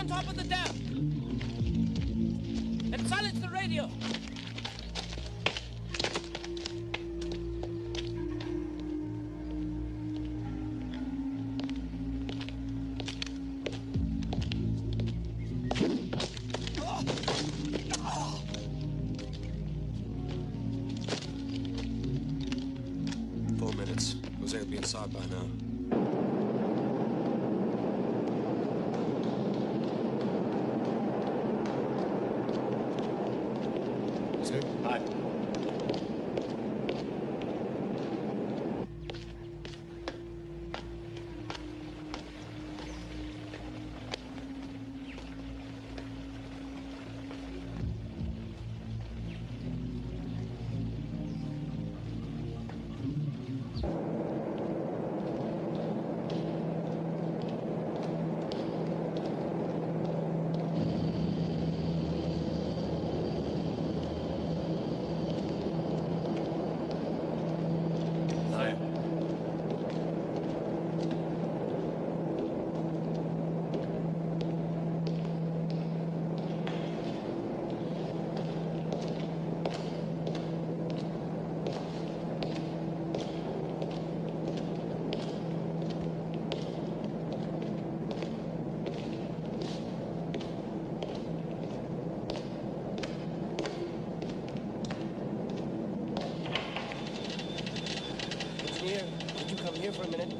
top of the dam. And silence the radio. Jose will be inside by now. Sir? Hi. Could you come here for a minute?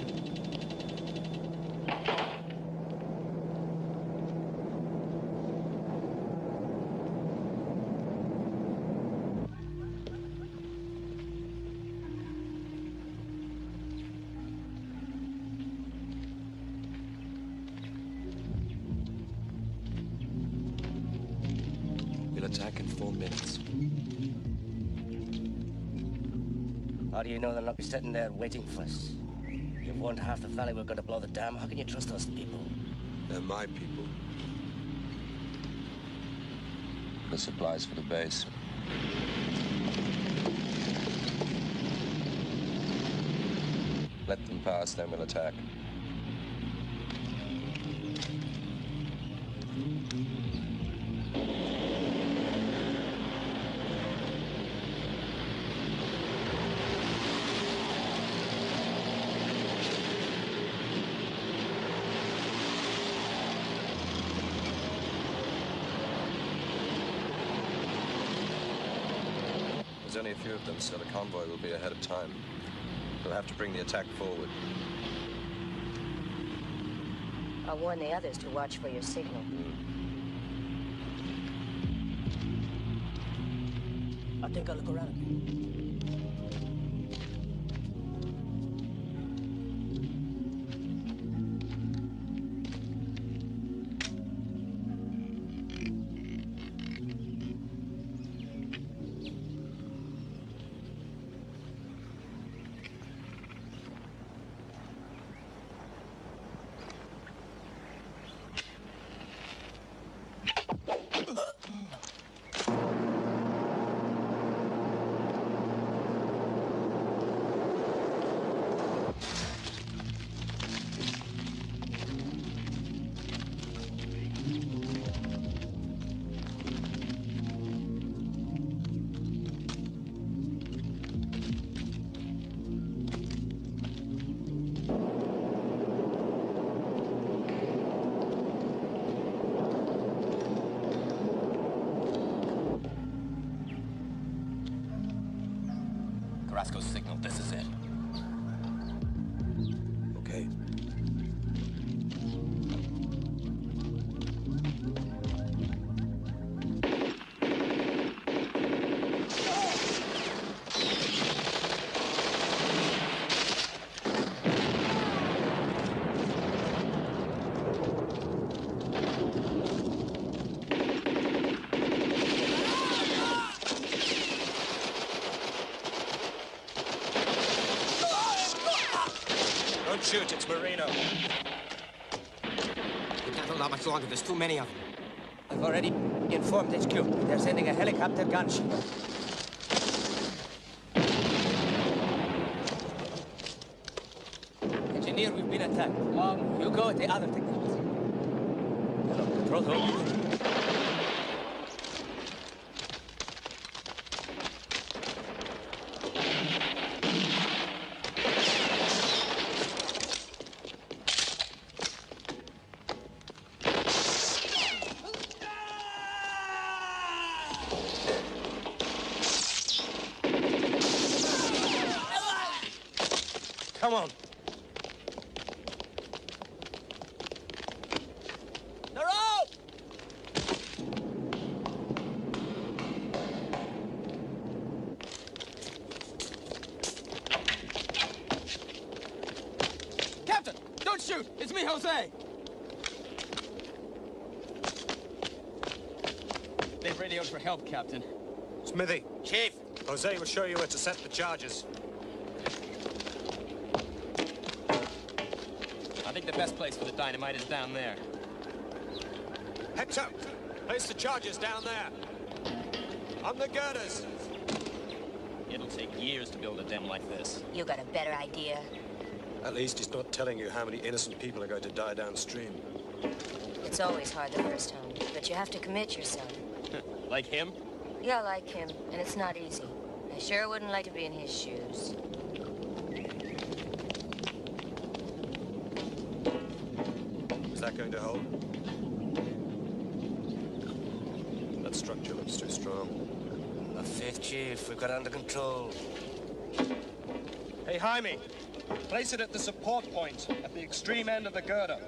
We'll attack in 4 minutes. How do you know they'll not be sitting there waiting for us? You've warned half the valley we're going to blow the dam. How can you trust those people? They're my people. The supplies for the base. Let them pass, then we'll attack. There's only a few of them, so the convoy will be ahead of time. We'll have to bring the attack forward. I'll warn the others to watch for your signal. I'll take a look around. Carrasco's signal, this is it. Okay. Don't shoot, it's Marino. We can't hold out much longer. There's too many of them. I've already informed HQ. They're sending a helicopter gunship. Engineer, we've been attacked. You go with the other technicians. Hello. Throw. Come on. They're out! Captain, don't shoot! It's me, Jose! They've radioed for help, Captain. Smithy, Chief. Jose will show you where to set the charges. I think the best place for the dynamite is down there. Hector, place the charges down there. On the girders. It'll take years to build a dam like this. You got a better idea? At least he's not telling you how many innocent people are going to die downstream. It's always hard the first time, but you have to commit yourself. Like him? Yeah, like him, and it's not easy. I sure wouldn't like to be in his shoes. Is that going to hold? That structure looks too strong. The fifth, Chief. We've got it under control. Hey, Jaime, place it at the support point at the extreme end of the girder.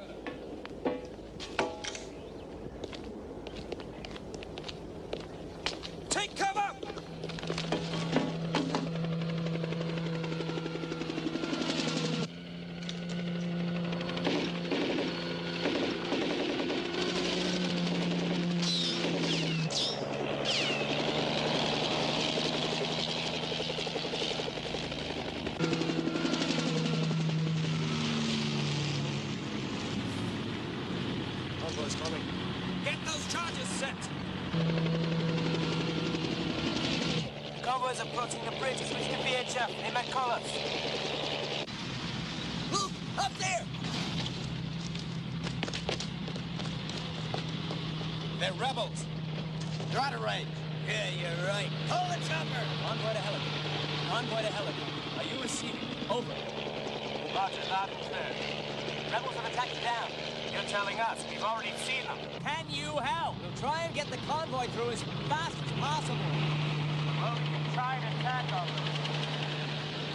Take cover! Convoy's coming. Get those charges set! Convoy's approaching the bridge. Switch to VHF. They might call us. Move! Up there! They're rebels! They're out of range. Yeah, you're right. Hold the chopper! Convoy to Helica. Convoy to Helica. Are you receiving? Over. Roger, loud and clear. Rebels have attacked down. You're telling us. We've already seen them. Can you help? We'll try and get the convoy through as fast as possible. Well, we can try and attack them.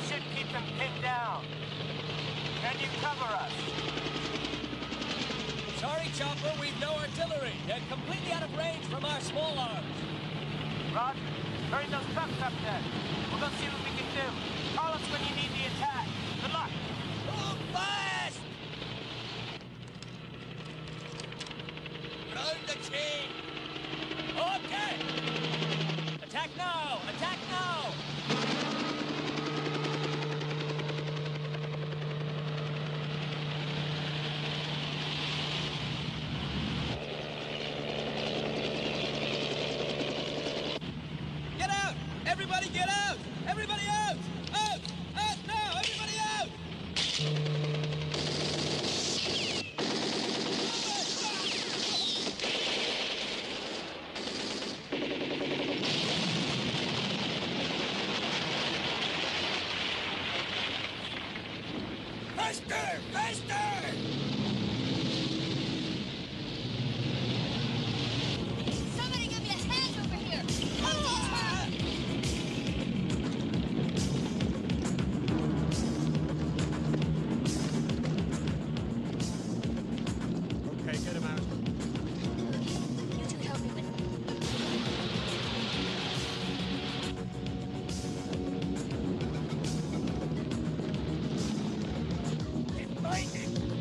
Should keep them pinned down. Can you cover us? Sorry, Chopper, we've no artillery. They're completely out of range from our small arms. Roger. Hurry those trucks up there. We'll go see what we can do. Call us when you need the attack. Good luck. Move fast! Round the chain. Okay. Attack now! Attack now! Get out! Everybody get out! Everybody out! Out! Out now! Everybody out! Faster! Faster! Somebody give me a hand over here! Okay, get him out. You two help me with Get behind it.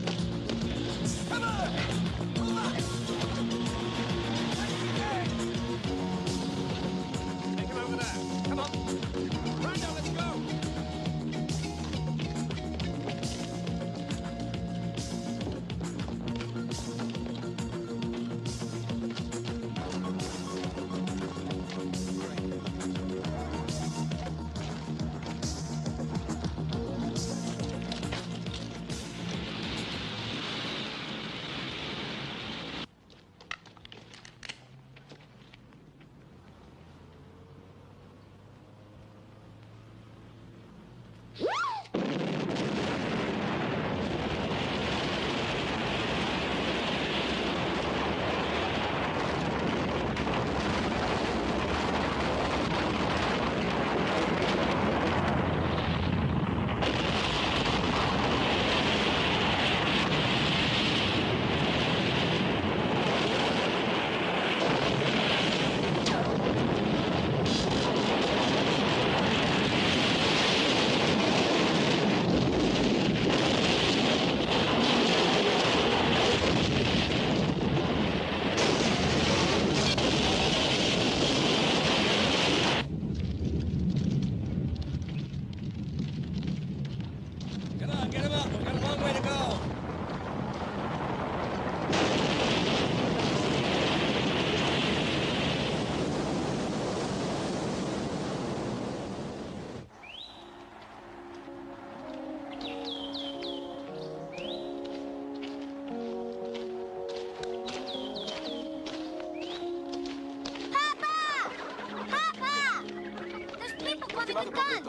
having the guns.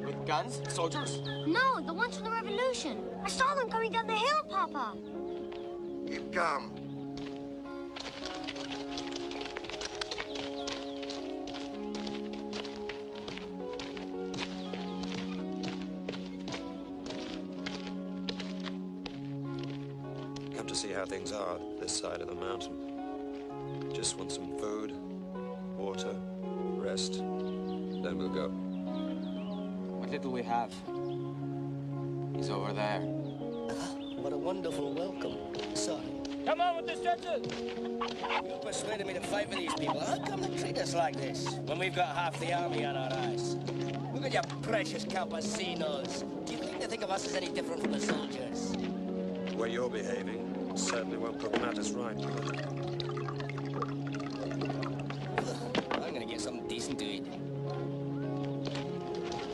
With guns? Soldiers? No, the ones from the revolution. I saw them coming down the hill, Papa. Keep calm. Come to see how things are this side of the mountain. Just want some food, water, rest. Then we'll go. What little we have is over there. What a wonderful welcome. Sorry. Come on with the stretchers! You persuaded me to fight with these people. How come they treat us like this when we've got half the army on our eyes? Look at your precious campesinos. Do you think they think of us as any different from the soldiers? The way you're behaving certainly won't put matters right. I'm gonna get something decent to eat.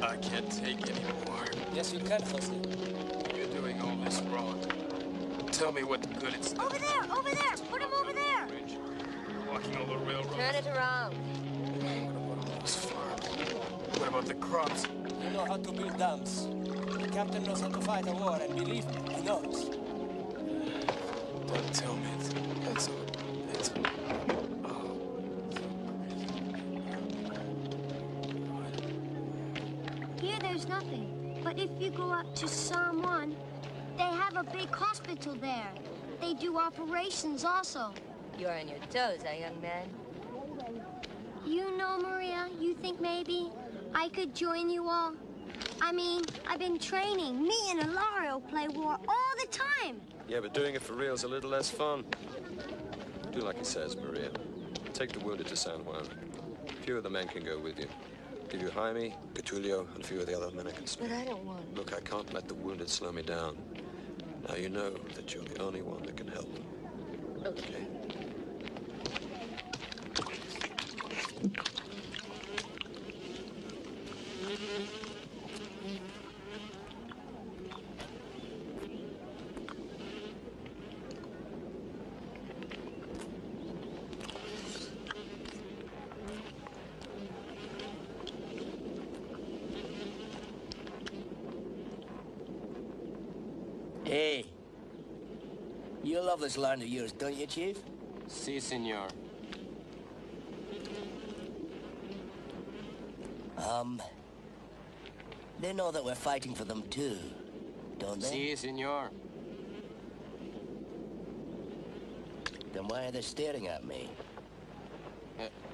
I can't take anymore. Yes, you can, Fussy. You're doing all this wrong. Tell me what good it's done. Over there, over there. Put him over there. Bridge, walking all the railroad. Turn it around. What about this farm? What about the crops? You know how to build dams. The captain knows how to fight a war, and believe me, he knows. Don't tell me it's Here there's nothing. But if you go up to Psalm 1, they have a big hospital there. They do operations also. You're on your toes, young man. You know, Maria, you think maybe I could join you all? I mean, I've been training. Me and Ilario play war all the time. Yeah, but doing it for real's a little less fun. Do like he says, Maria. Take the wounded to San Juan. A few of the men can go with you. Give you Jaime, Petulio, and a few of the other men I can spare. But I don't want. Look, I can't let the wounded slow me down. Now you know that you're the only one that can help. Okay. Hey. You love this land of yours, don't you, Chief? Si, senor. They know that we're fighting for them too, don't they? Si, senor. Then why are they staring at me?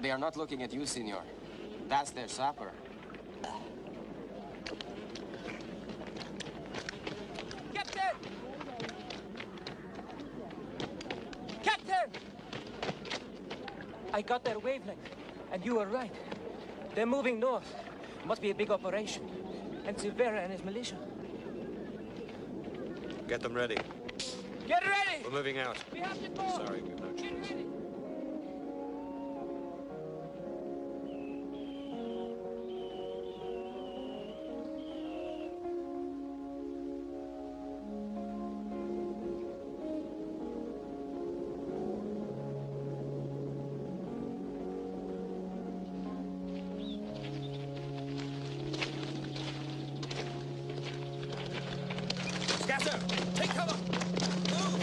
They are not looking at you, senor. That's their sapper. Captain! Captain! I got their wavelength, and you were right. They're moving north. Must be a big operation. And Silvera and his militia. Get them ready. Get ready! We're moving out. We have to go! Sorry, we've no choice. Get ready! Scatter! Take cover! Move!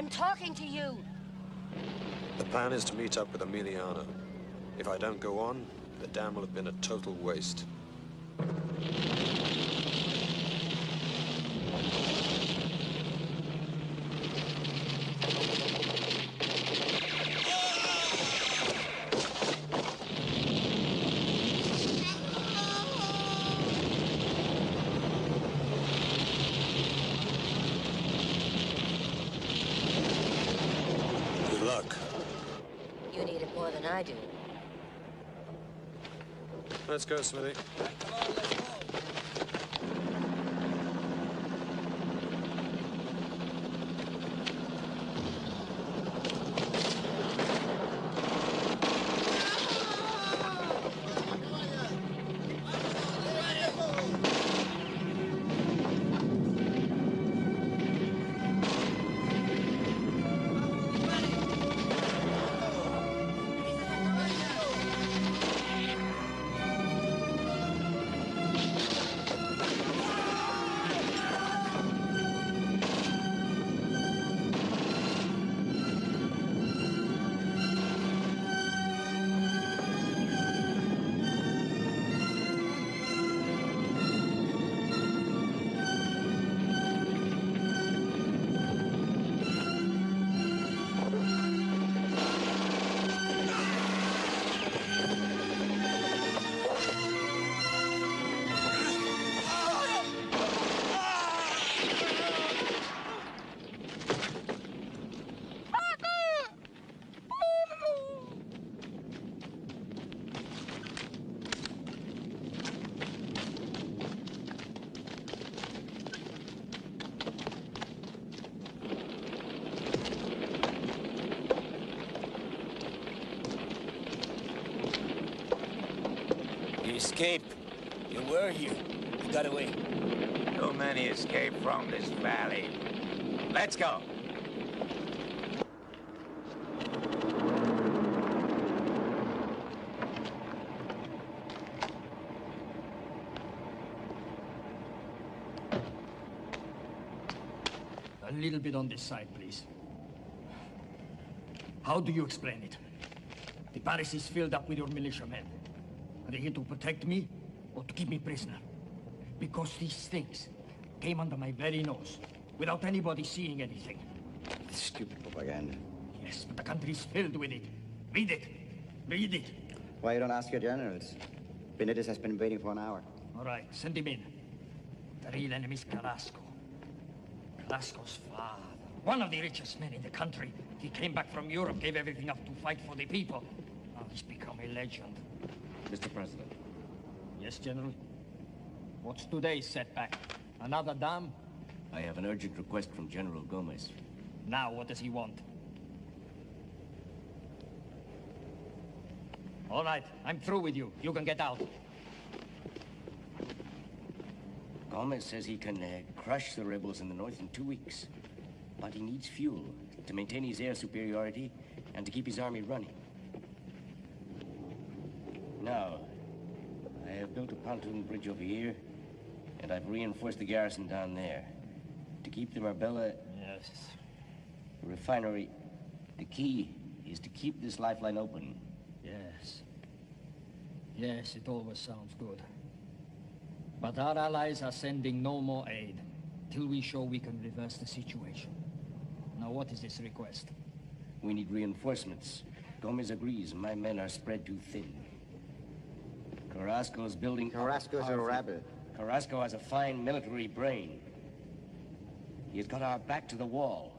I'm talking to you. The plan is to meet up with Emiliano. If I don't go on, the dam will have been a total waste. Good luck. You need it more than I do. Let's go, Smithy. Come on, let's go. You escaped. You were here. You got away. Too many escape from this valley. Let's go. A little bit on this side, please. How do you explain it? The Paris is filled up with your militiamen. Are they here to protect me or to keep me prisoner? Because these things came under my very nose without anybody seeing anything. Stupid propaganda. Yes, but the country is filled with it. Read it. Read it. Why you don't ask your generals? Benitez has been waiting for an hour. All right, send him in. The real enemy is Carrasco. Carrasco's father. One of the richest men in the country. He came back from Europe, gave everything up to fight for the people. Now he's become a legend. Mr. President. Yes, General? What's today's setback? Another dam? I have an urgent request from General Gomez. Now, what does he want? All right, I'm through with you. You can get out. Gomez says he can crush the rebels in the north in 2 weeks. But he needs fuel to maintain his air superiority and to keep his army running. Now, I have built a pontoon bridge over here, and I've reinforced the garrison down there. To keep the Marbella... Yes. Refinery, the key is to keep this lifeline open. Yes. Yes, it always sounds good. But our allies are sending no more aid till we show we can reverse the situation. Now, what is this request? We need reinforcements. Gomez agrees. My men are spread too thin. Carrasco's building... Carrasco's a rebel. Carrasco has a fine military brain. He has got our back to the wall.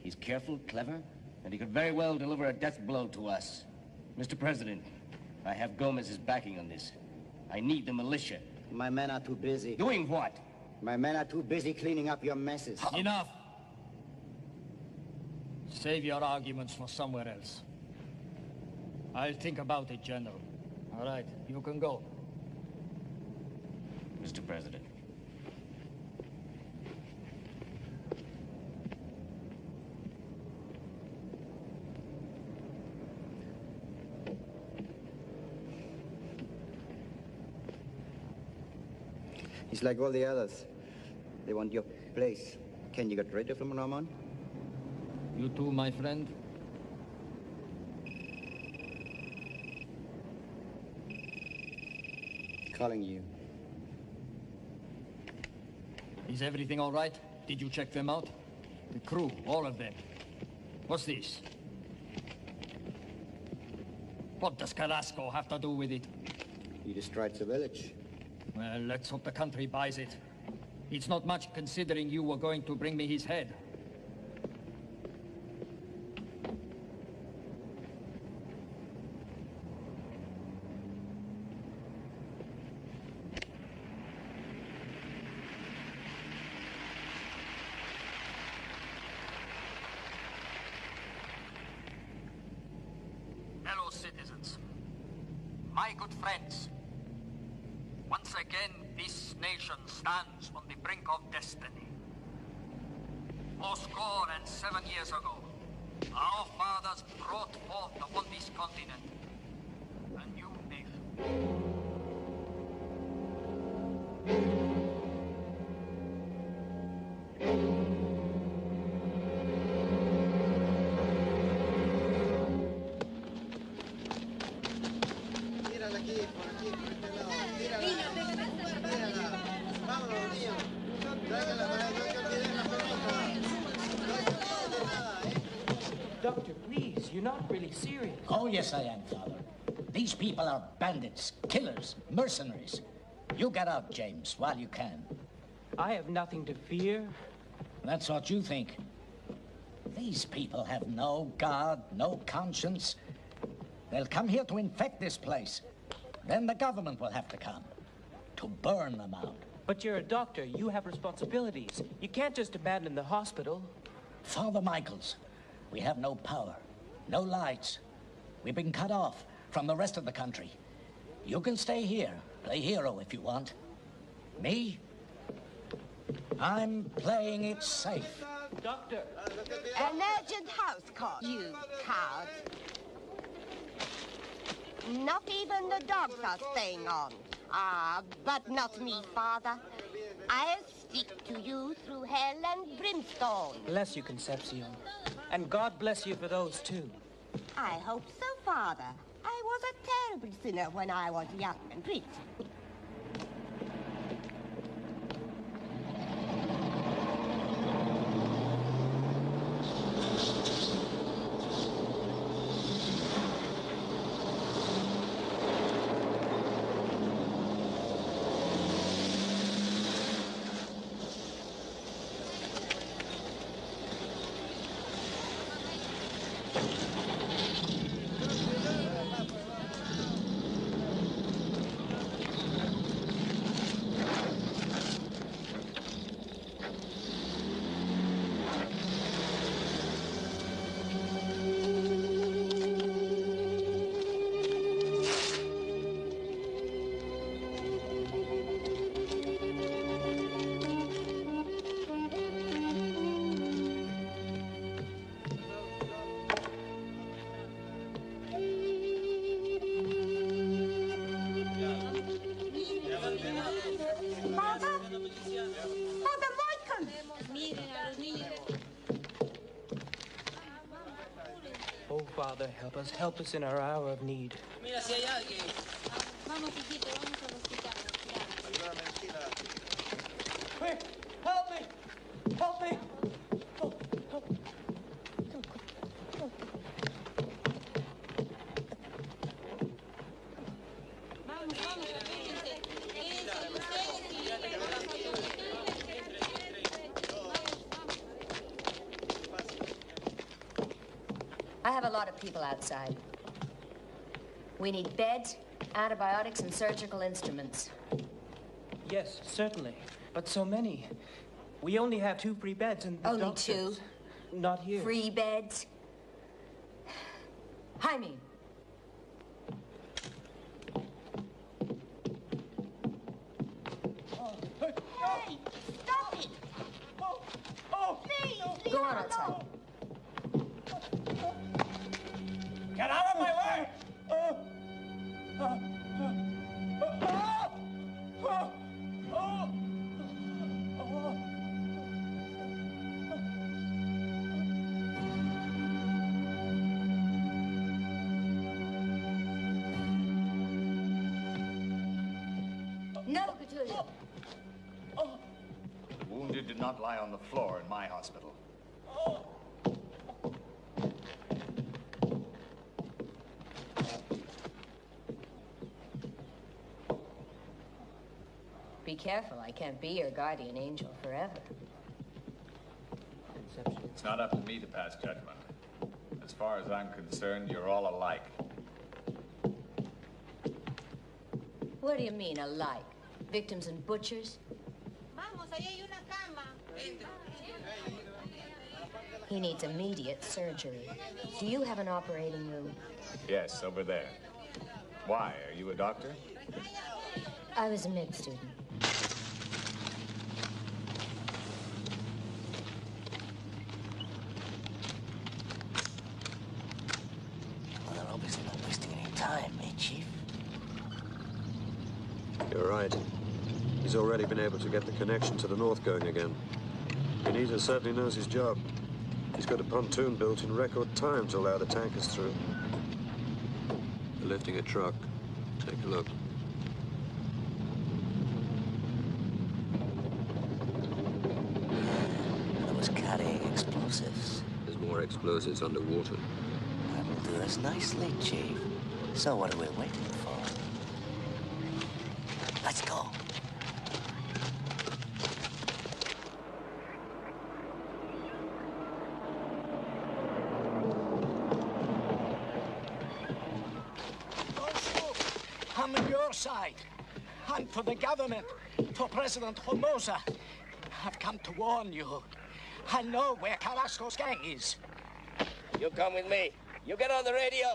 He's careful, clever, and he could very well deliver a death blow to us. Mr. President, I have Gomez's backing on this. I need the militia. My men are too busy. Doing what? My men are too busy cleaning up your messes. Enough! Save your arguments for somewhere else. I'll think about it, General. All right, you can go. Mr. President. He's like all the others. They want your place. Can you get rid of him, Ramon? You too, my friend? Calling you. Is everything all right? Did you check them out? The crew, all of them. What's this? What does Carrasco have to do with it? He destroyed the village. Well, let's hope the country buys it. It's not much considering you were going to bring me his head. Fellow citizens, my good friends, once again this nation stands on the brink of destiny. 87 years ago, our fathers brought forth upon this continent a new nation. Doctor, please, you're not really serious. Oh, yes, I am, Father. These people are bandits, killers, mercenaries. You get out, James, while you can. I have nothing to fear. That's what you think. These people have no God, no conscience. They'll come here to infect this place. Then the government will have to come to burn them out. But you're a doctor. You have responsibilities. You can't just abandon the hospital. Father Michaels, we have no power, no lights. We've been cut off from the rest of the country. You can stay here, play hero if you want. Me? I'm playing it safe. Doctor! An urgent house call, you coward. Not even the dogs are staying on. Ah, but not me, Father. I'll stick to you through hell and brimstone. Bless you, Concepcion. And God bless you for those, too. I hope so, Father. I was a terrible sinner when I was young and rich. Oh, Father, help us. Help us in our hour of need. Quick! Help me! Help me! I have a lot of people outside. We need beds, antibiotics, and surgical instruments. Yes, certainly. But so many. We only have 2 free beds and the Only doctors. 2? Not here. Free beds? Jaime. Hey! Stop it! Please, Go on outside. Get out of my way! not lie on the floor in my hospital. Be careful, I can't be your guardian angel forever. It's not up to me to pass judgment. As far as I'm concerned, you're all alike. What do you mean, alike? Victims and butchers? He needs immediate surgery. Do you have an operating room? Yes, over there. Why? Are you a doctor? I was a med student. Well, they're obviously not wasting any time, eh, Chief? You're right. He's already been able to get the connection to the north going again. Benitez certainly knows his job. He's got a pontoon built in record time to allow the tankers through. They're lifting a truck. Take a look. It was carrying explosives. There's more explosives underwater. That will do us nicely, Chief. So what are we waiting for? Let's go. I'm on your side. I'm for the government, for President Formosa. I've come to warn you. I know where Carrasco's gang is. You come with me. You get on the radio.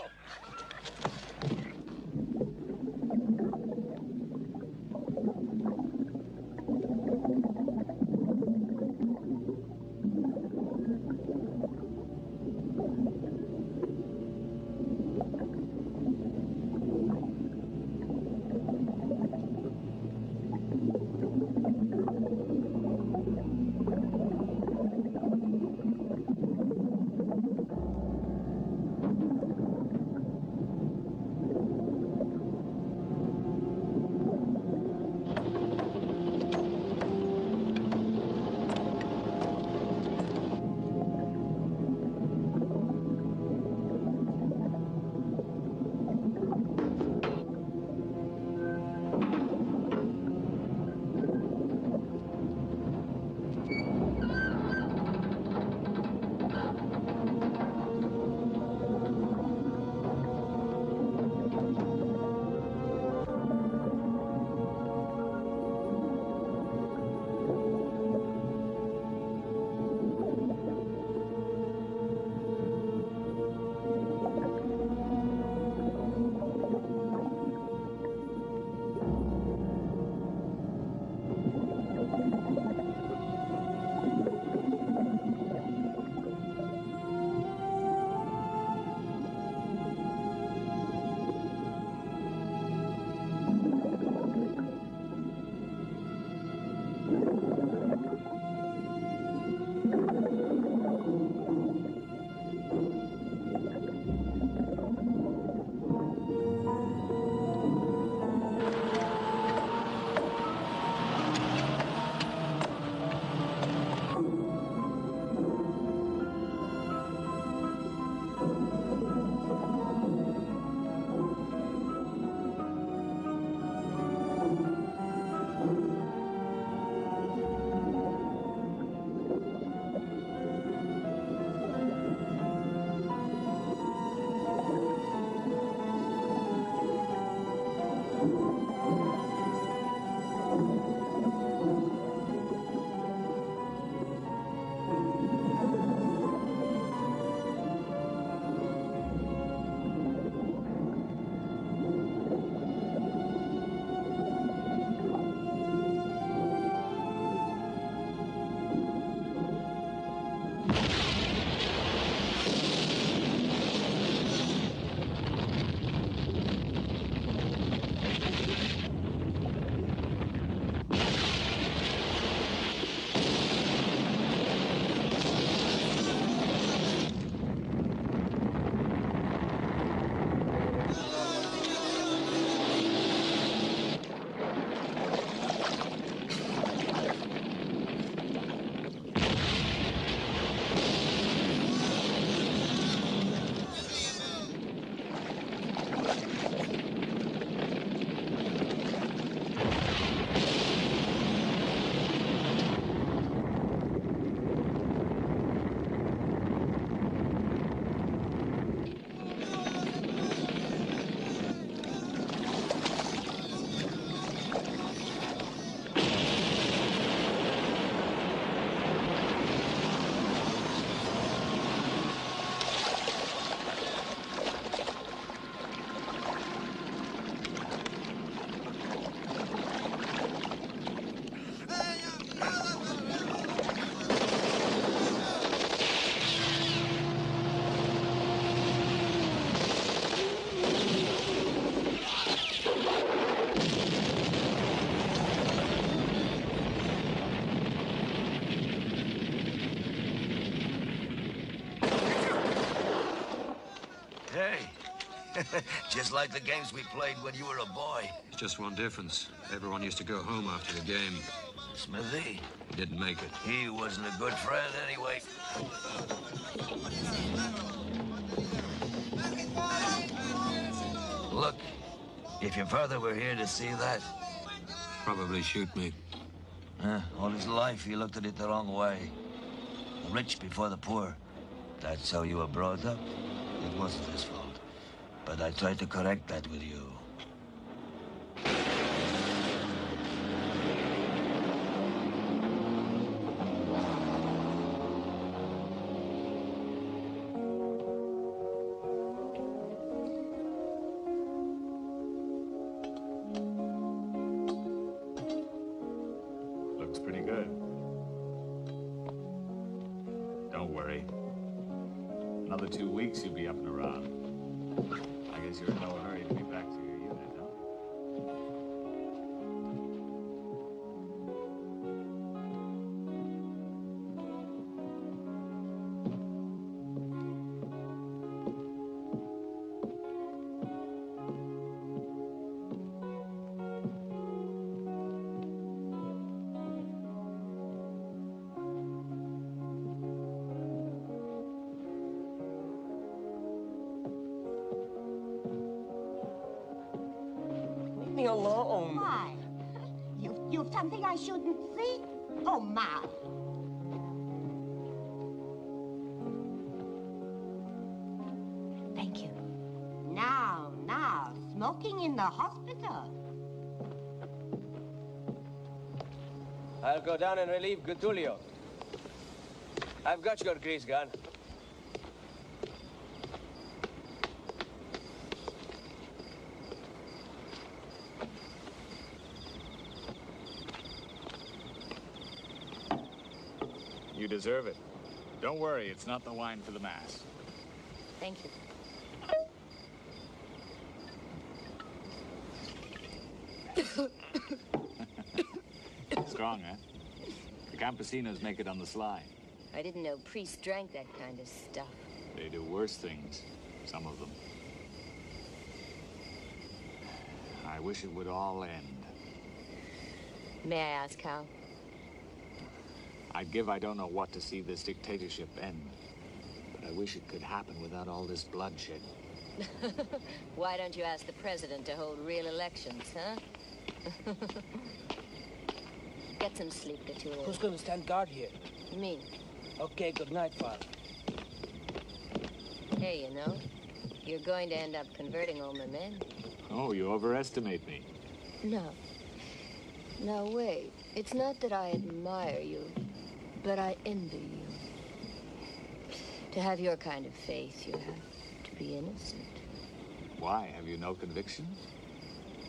Just like the games we played when you were a boy. There's just one difference. Everyone used to go home after the game. Smithy? He didn't make it. He wasn't a good friend anyway. Look, if your father were here to see that... Probably shoot me. All his life, he looked at it the wrong way. The rich before the poor. That's how you were brought up. It wasn't his fault. But I tried to correct that with you. Looks pretty good. Don't worry. Another 2 weeks, you'll be up and around. I guess you're in no hurry to be back to your unit, huh? Me alone. Why? You've something I shouldn't see? Oh, my. Thank you. Now, smoking in the hospital. I'll go down and relieve Getulio. I've got your grease gun. You deserve it. Don't worry, it's not the wine for the mass. Thank you. Strong, huh? The campesinos make it on the sly. I didn't know priests drank that kind of stuff. They do worse things, some of them. I wish it would all end. May I ask how? I'd give I don't know what to see this dictatorship end. But I wish it could happen without all this bloodshed. Why don't you ask the president to hold real elections, huh? Get some sleep, Getulio. Who's going to stand guard here? Me. Okay, good night, Father. Hey, you know, you're going to end up converting all my men. Oh, you overestimate me. No. No, wait. It's not that I admire you, but I envy you. To have your kind of faith, you have to be innocent. Why? Have you no conviction?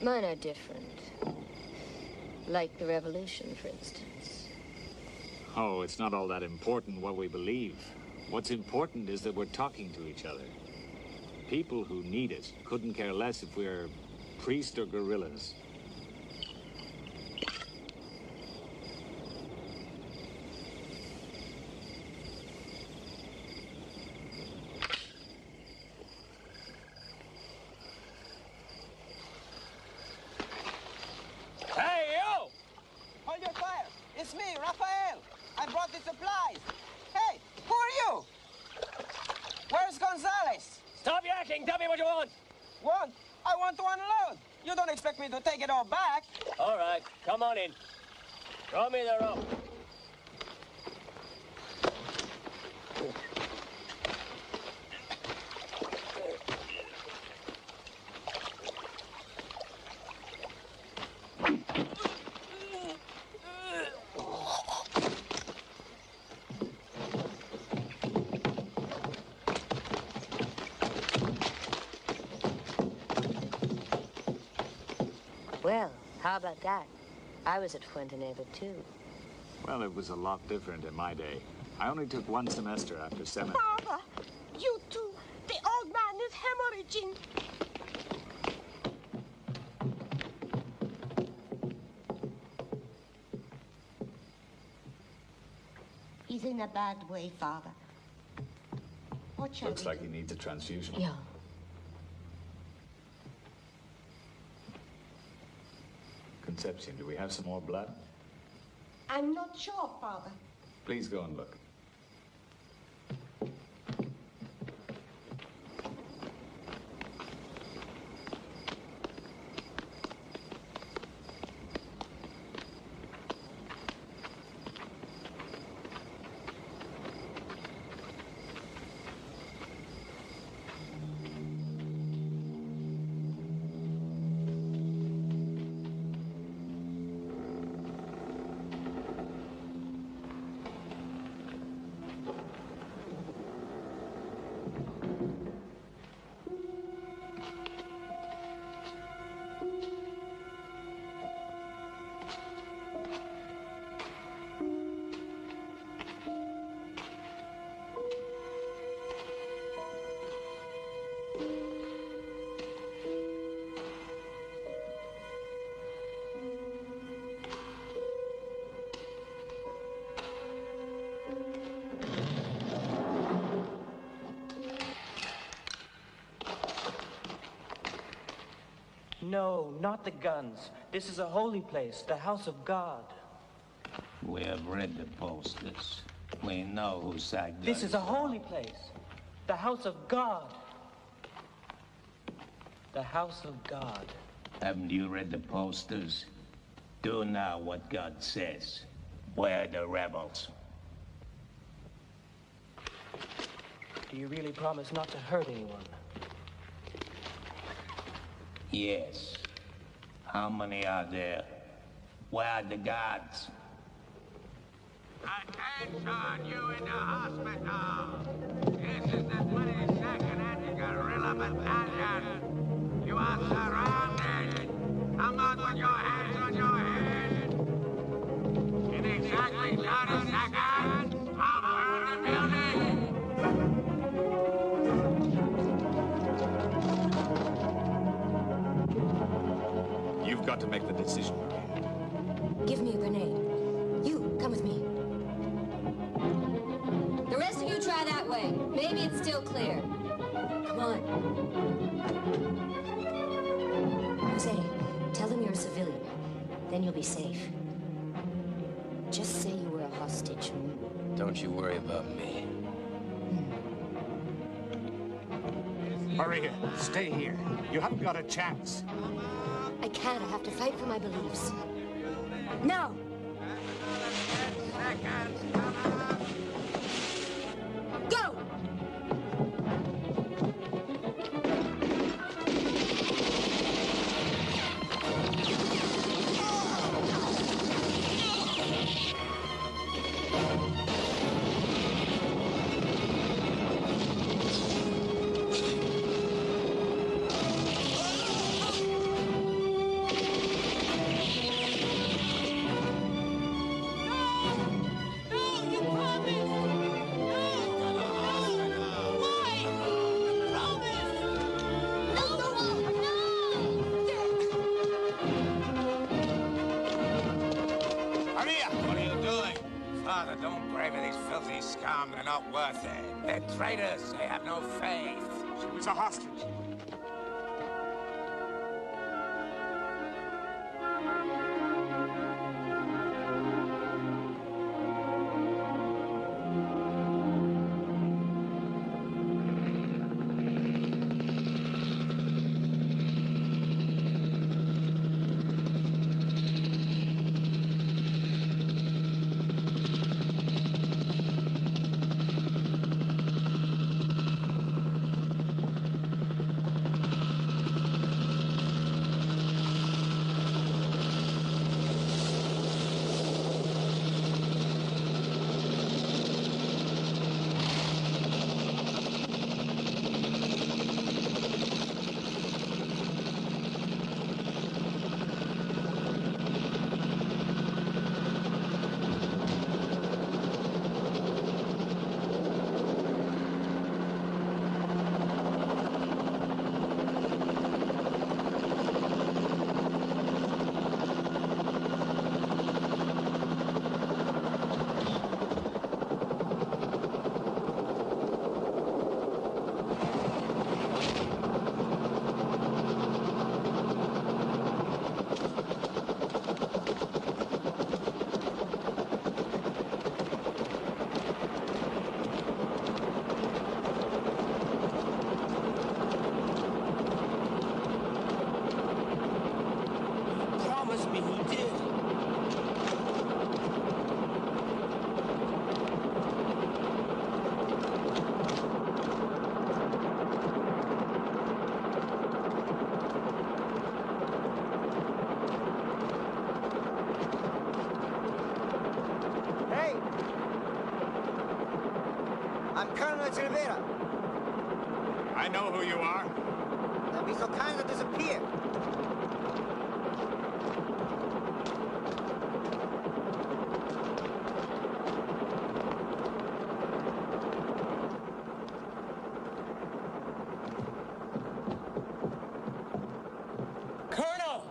Mine are different. Like the revolution, for instance. Oh, it's not all that important what we believe. What's important is that we're talking to each other. People who need it couldn't care less if we're priests or guerrillas. Hey, you! Hold your fire. It's me, Raphael. I brought the supplies. Hey, who are you? Where's Gonzalez? Stop yakking. Tell me what you want. Want? I want to unload. You don't expect me to take it all back. All right, come on in. Throw me the rope. Well, how about that? I was at Fuenteneva, too. Well, it was a lot different in my day. I only took one semester after seminary. Father, you too. The old man is hemorrhaging. He's in a bad way, Father. What shall Looks we like do? he needs a transfusion. Yeah. Concepcion. Do we have some more blood? I'm not sure, Father. Please go and look. No, not the guns. This is a holy place, the house of God. We have read the posters. We know who sacked This is a holy place, the house of God. The house of God. Haven't you read the posters? Do now what God says. We're the rebels. Do you really promise not to hurt anyone? Yes. How many are there? Where are the guards? Attention, you in the hospital! This is the 22nd Guerrilla Battalion. You are surrounded. Come out with your hands on your head. In exactly 30 seconds, I'll burn the building. You've got to make the decision, Maria. Give me a grenade. You, come with me. The rest of you try that way. Maybe it's still clear. Come on. Jose, tell them you're a civilian. Then you'll be safe. Just say you were a hostage. Don't you worry about me. Maria, stay here. You haven't got a chance. I can't. I have to fight for my beliefs. No! Go! Father, don't brave these filthy scum. They're not worth it. They're traitors. They have no faith. She was a hostage. Colonel Silvera. I know who you are. Then be so kind to disappear. Colonel!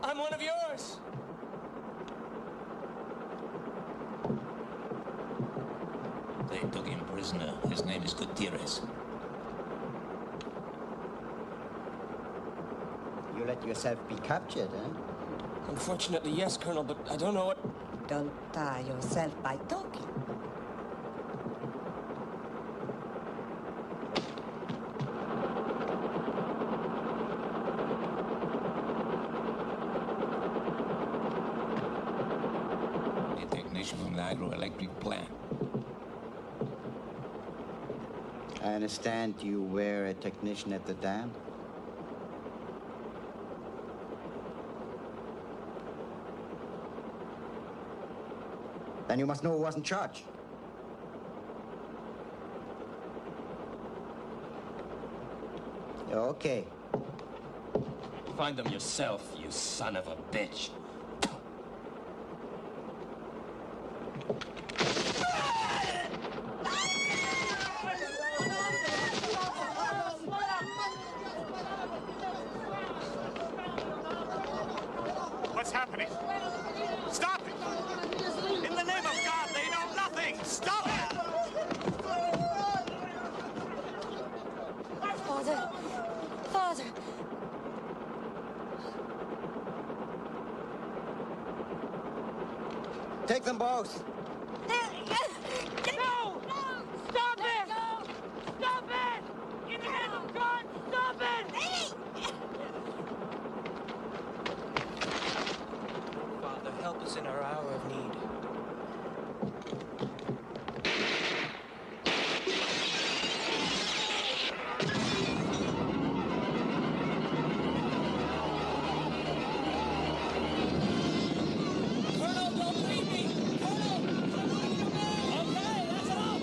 I'm one of yours! They took him prisoner. His name is Gutierrez. You let yourself be captured, eh? Unfortunately, yes, Colonel, but I don't know what... Don't tie yourself by talking. A technician from the hydroelectric plant. I understand you were a technician at the dam? Then you must know who was in charge. Okay. Find them yourself, you son of a bitch. What's happening? Stop it! In the name of God, they know nothing! Stop it! Father! Father! Take them both. No! Stop it! Stop it! In the name of God, stop it! Father, help us in our hour of need. Colonel, don't leave me! Colonel! Okay, that's enough!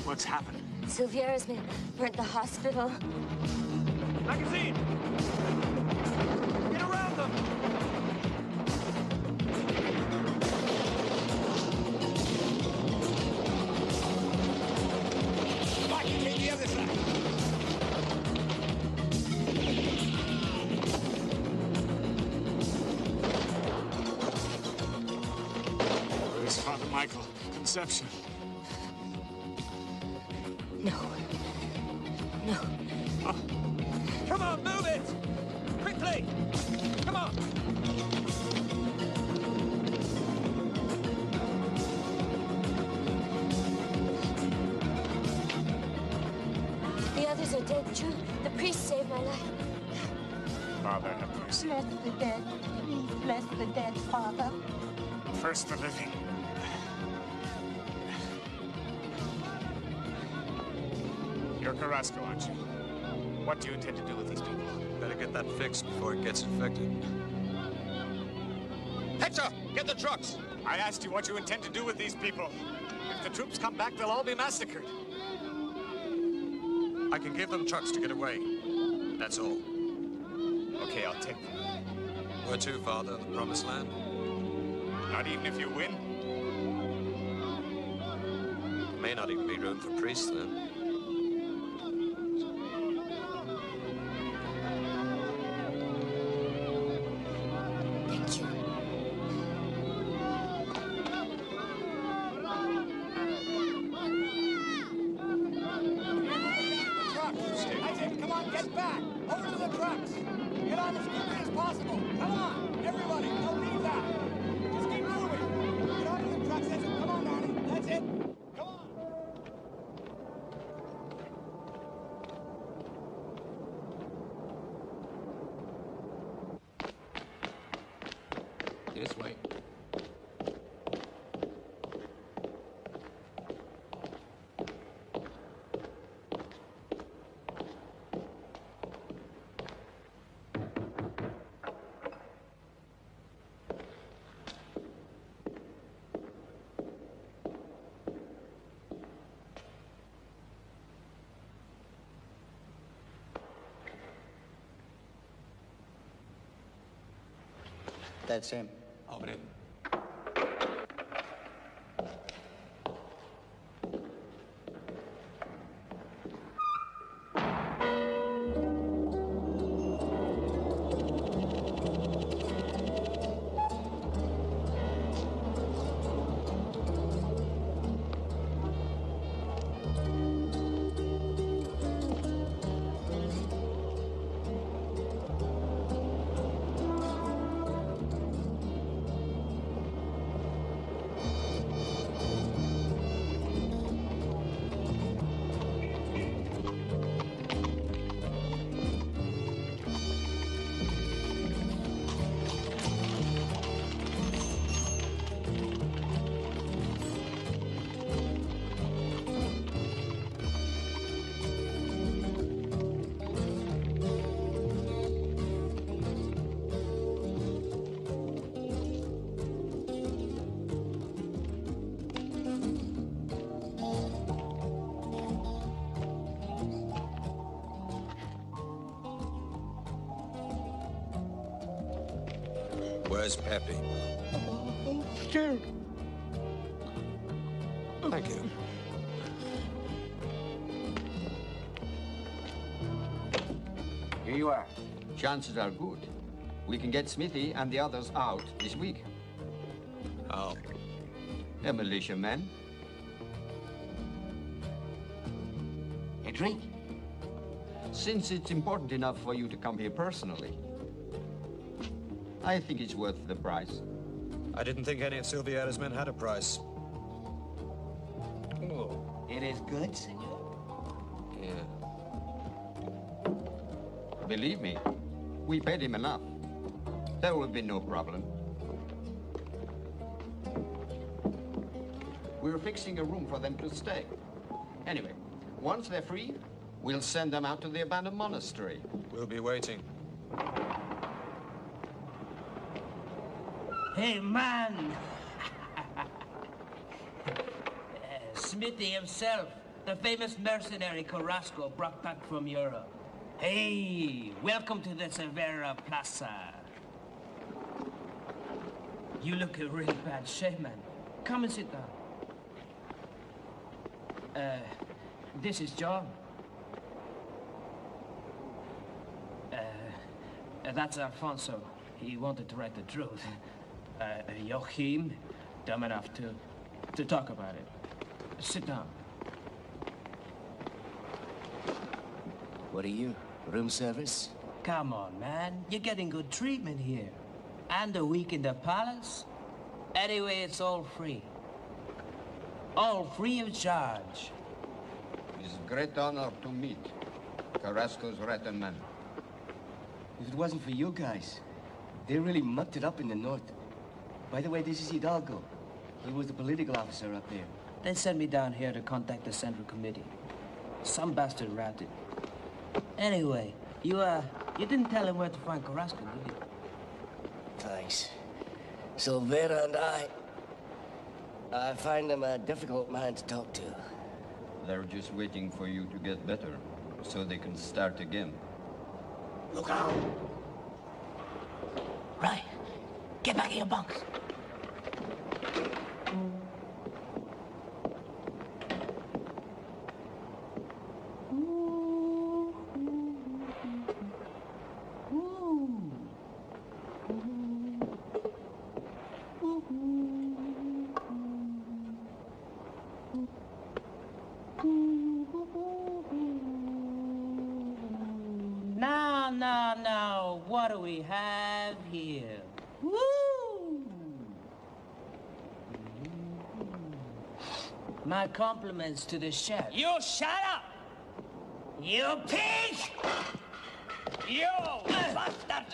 What's happening? Silviera's been burnt the hospital. Magazine! Get around them! Mike, take the other side. Where's Father Michael? Conception. No. No. Come on, move it! Quickly! Come on! The others are dead, Jude. The priest saved my life. Father, have mercy. Bless the dead. Please bless the dead, Father. First the living, You're Carrasco, aren't you? What do you intend to do with these people? Better get that fixed before it gets infected. Hector, get the trucks! I asked you what you intend to do with these people. If the troops come back, they'll all be massacred. I can give them trucks to get away. That's all. Okay, I'll take them. Where to, Father? The Promised Land? Not even if you win? There may not even be room for priests then. Come on, get back! Over to the trucks! Get on as quickly as possible! Come on! Everybody, don't leave that! Just keep moving! Get on to the trucks, that's it! Come on, Danny! That's it! Come on! This way. That's him. Abre. Where's Pepe? I'm scared. Thank you. Here you are. Chances are good. We can get Smithy and the others out this week. How? A militiaman. A drink? Since it's important enough for you to come here personally, I think it's worth the price. I didn't think any of Silviera's men had a price. Oh, it is good, senor? Yeah. Believe me, we paid him enough. There will be no problem. We're fixing a room for them to stay. Anyway, once they're free, we'll send them out to the abandoned monastery. We'll be waiting. Hey, man! Smithy himself, the famous mercenary Carrasco brought back from Europe. Hey, welcome to the Severa Plaza. You look in real bad shape, man. Come and sit down. This is John. That's Alfonso. He wanted to write the truth. Joachim, dumb enough to talk about it. Sit down. What are you, room service? Come on, man. You're getting good treatment here. And a week in the palace. Anyway, it's all free. All free of charge. It's a great honor to meet Carrasco's right-hand man. If it wasn't for you guys, they really mucked it up in the north. By the way, this is Hidalgo. He was the political officer up there. They sent me down here to contact the Central Committee. Some bastard wrapped it. Anyway, you didn't tell him where to find Carrasco, did you? Thanks. Silvera and I find him a difficult man to talk to. They're just waiting for you to get better, so they can start again. Look out! Right. Get back in your bunks. Now, what do we have here? Woo! My compliments to the chef. You shut up! You pig! You bastard!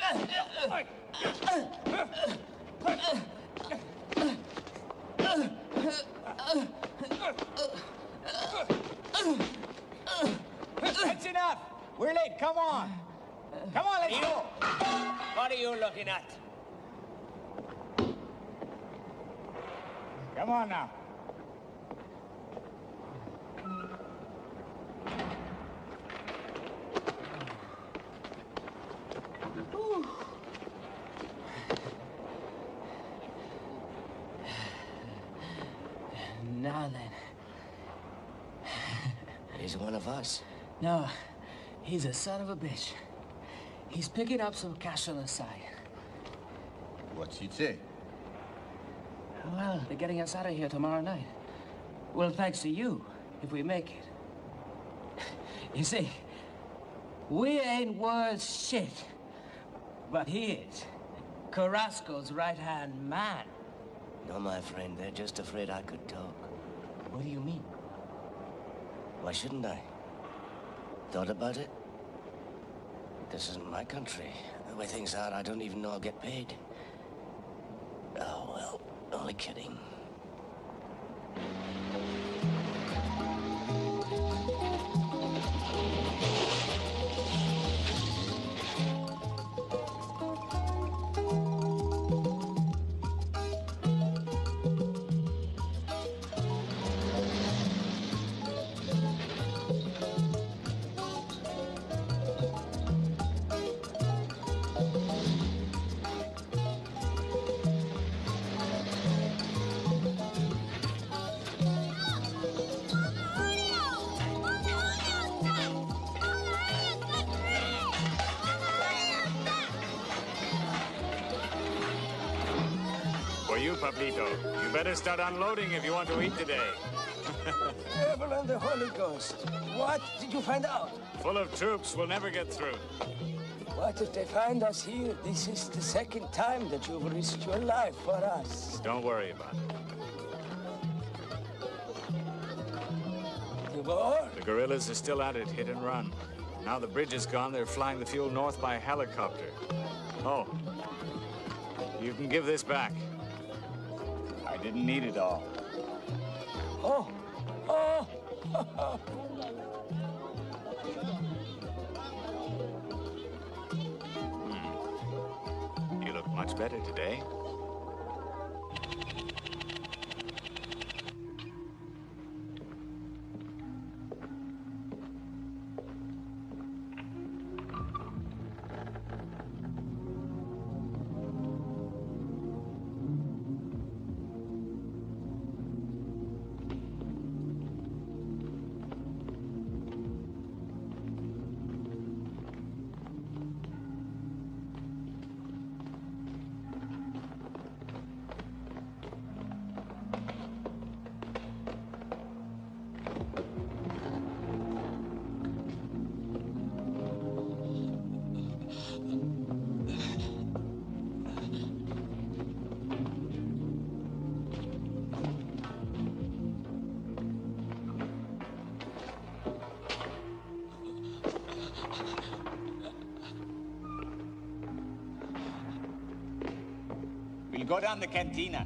That's enough! We're late, come on! Come on, let's go! What are you looking at? Come on now. Now then. He's one of us. No, he's a son of a bitch. He's picking up some cash on the side. What's he say? Well, they're getting us out of here tomorrow night. Well, thanks to you, if we make it. You see, we ain't worth shit. But he is. Carrasco's right-hand man. No, my friend, they're just afraid I could talk. What do you mean? Why shouldn't I? Thought about it? This isn't my country. The way things are, I don't even know I'll get paid. Oh, well, only kidding. Pablito, you better start unloading if you want to eat today. Devil and the Holy Ghost. What did you find out? Full of troops, we'll never get through. What if they find us here? This is the second time that you've risked your life for us. Don't worry about it. The guerrillas are still at it, hit and run. Now the bridge is gone, they're flying the fuel north by helicopter. Oh, you can give this back. I didn't need it all. Oh! Oh! You look much better today. We'll go down the cantina.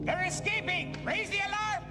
They're escaping! Raise the alarm!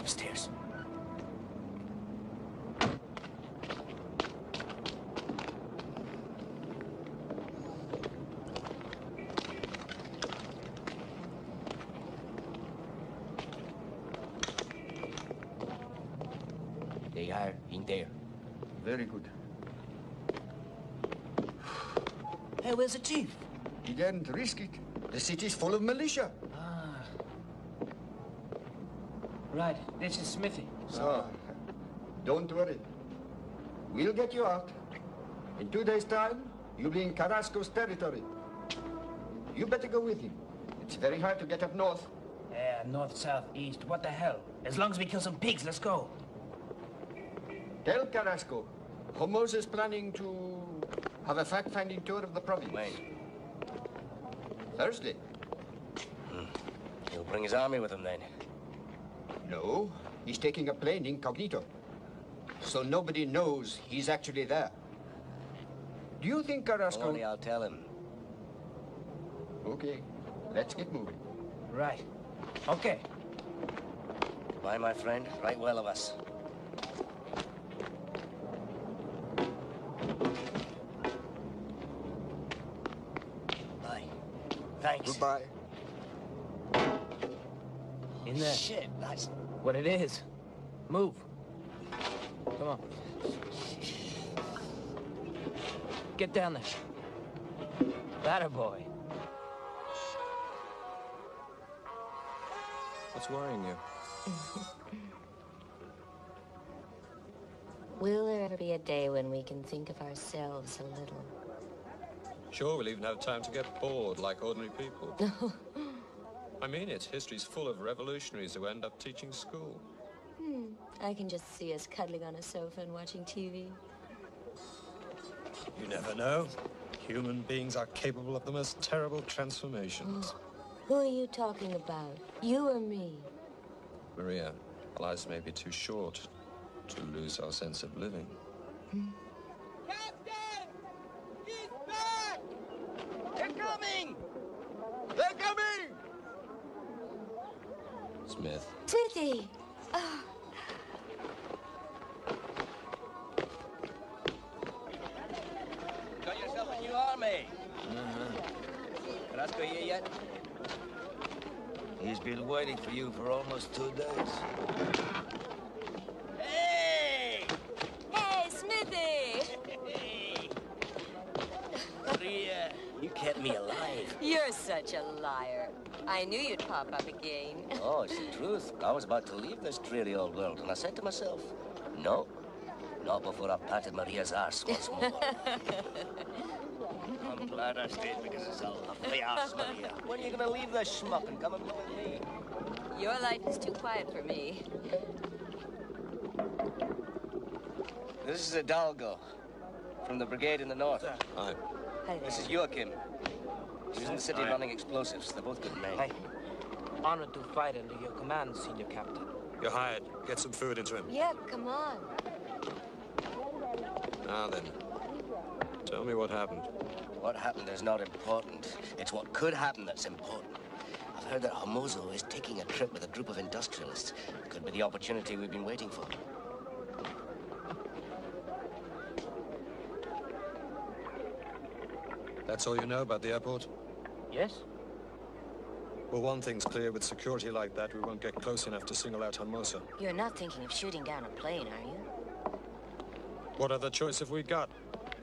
upstairs. They are in there. Very good. Hey, where's the chief? He daren't risk it. The city's full of militia. Ah. Right, this is Smithy. So, don't worry. We'll get you out. In 2 days' time, you'll be in Carrasco's territory. You better go with him. It's very hard to get up north. Yeah, north, south, east. What the hell? As long as we kill some pigs, let's go. Tell Carrasco, Homoza's planning to have a fact-finding tour of the province. When? Thursday. He'll bring his army with him then. No, he's taking a plane incognito. So nobody knows he's actually there. Do you think Carrasco... Only I'll tell him. Okay, let's get moving. Right. Okay. Goodbye, my friend. Right well of us. Bye. Thanks. Goodbye. In there. Shit, that's... What it is. Move. Come on. Get down there. That boy. What's worrying you? Will there ever be a day when we can think of ourselves a little? Sure, we'll even have time to get bored like ordinary people. I mean it. History's full of revolutionaries who end up teaching school. I can just see us cuddling on a sofa and watching TV. You never know. Human beings are capable of the most terrible transformations. Who are you talking about? You or me? Maria, our lives may be too short to lose our sense of living. Captain! He's back! They're coming! They're coming! Smith. Smithy! Oh. Got yourself a new army. Carrasco here yet? He's been waiting for you for almost 2 days. Hey! Hey, Smithy! Hey! Maria, you kept me alive. You're such a liar. I knew you'd pop up again. Oh, it's the truth. I was about to leave this dreary old world, and I said to myself, no, not before I patted Maria's arse once more. I'm glad I stayed because it's a lovely arse, Maria. When are you going to leave this schmuck and come and live with me? Your life is too quiet for me. This is Hidalgo, from the brigade in the north. Hi. Hi This is Joachim. He's in the city running explosives. They're both good men. Hi. Honored to fight under your command, Senior Captain. You're hired. Get some food into him. Yeah, come on. Now then, tell me what happened. What happened is not important. It's what could happen that's important. I've heard that Homozo is taking a trip with a group of industrialists. Could be the opportunity we've been waiting for. That's all you know about the airport? Yes? Well, one thing's clear. With security like that, we won't get close enough to single out Hermosa. You're not thinking of shooting down a plane, are you? What other choice have we got?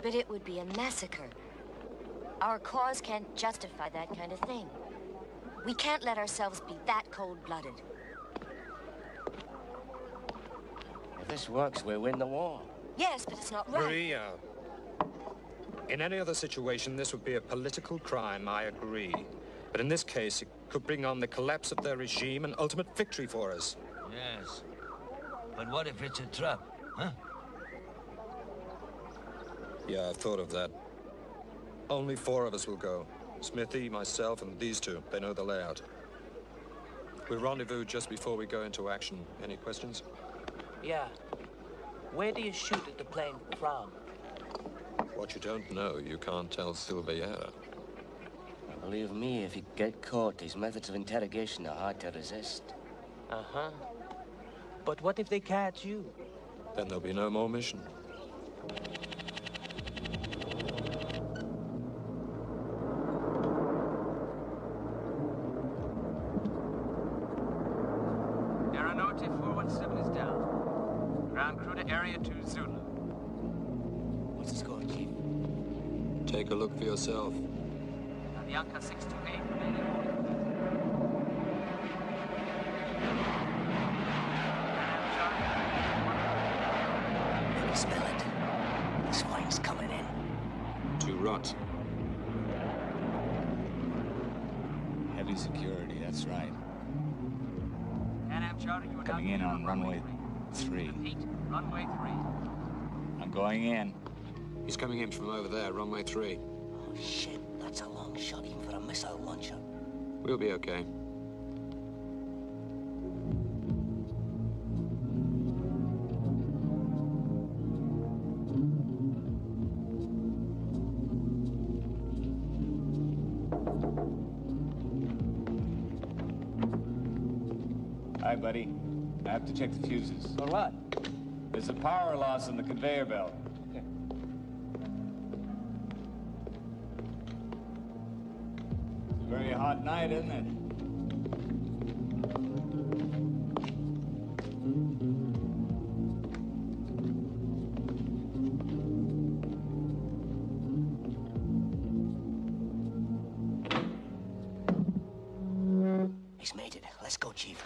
But it would be a massacre. Our cause can't justify that kind of thing. We can't let ourselves be that cold-blooded. If this works, we'll win the war. Yes, but it's not right. Maria. In any other situation, this would be a political crime, I agree. But in this case, it could bring on the collapse of their regime and ultimate victory for us. Yes. But what if it's a trap, huh? Yeah, I've thought of that. Only 4 of us will go. Smithy, myself, and these 2. They know the layout. We'll rendezvous just before we go into action. Any questions? Yeah. Where do you shoot at the plane from? What you don't know, you can't tell Silveira. Believe me, if you get caught, his methods of interrogation are hard to resist. Uh-huh. But what if they catch you? Then there'll be no more mission. Aeronautics 417 is down. Ground crew to Area 2 Zulu. What's the score, Chief? Take a look for yourself. Avianca 628 remaining. Let me smell it. The swine's coming in. To rot. Heavy security, that's right. Pan-Am Charter, you are Coming in on runway 3. Repeat, runway 3. I'm going in. He's coming in from over there, runway 3. Oh, shit. That's a long shot even for a missile launcher. We'll be okay. Hi, buddy. I have to check the fuses. For what? There's a power loss on the conveyor belt. It's a very hot night, isn't it? He's made it. Let's go, Chief.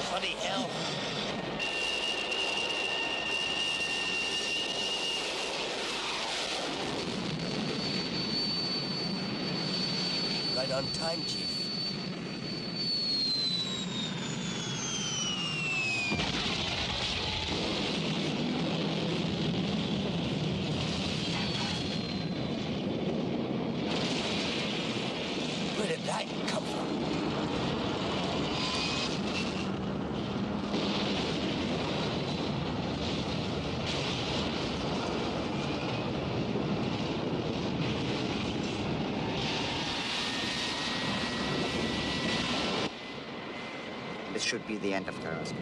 Bloody hell. Right on time, Chief. Where did that come from? This should be the end of Carrasco.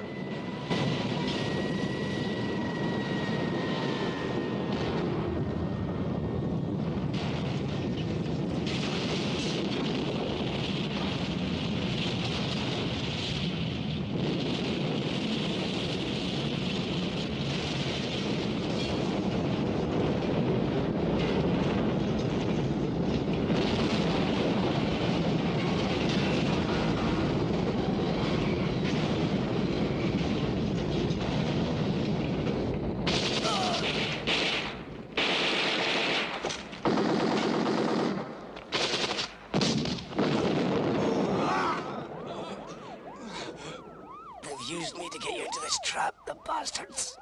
They've used me to get you into this trap, the bastards.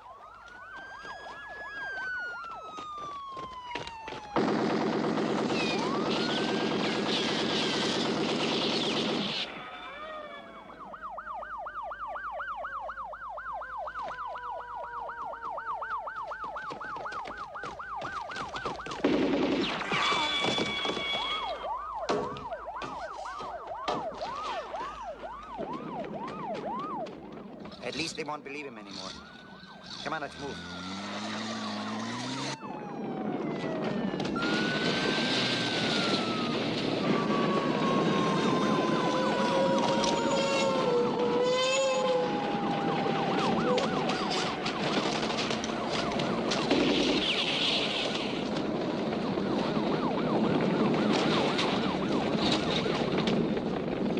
they won't believe him anymore. Come on, let's move.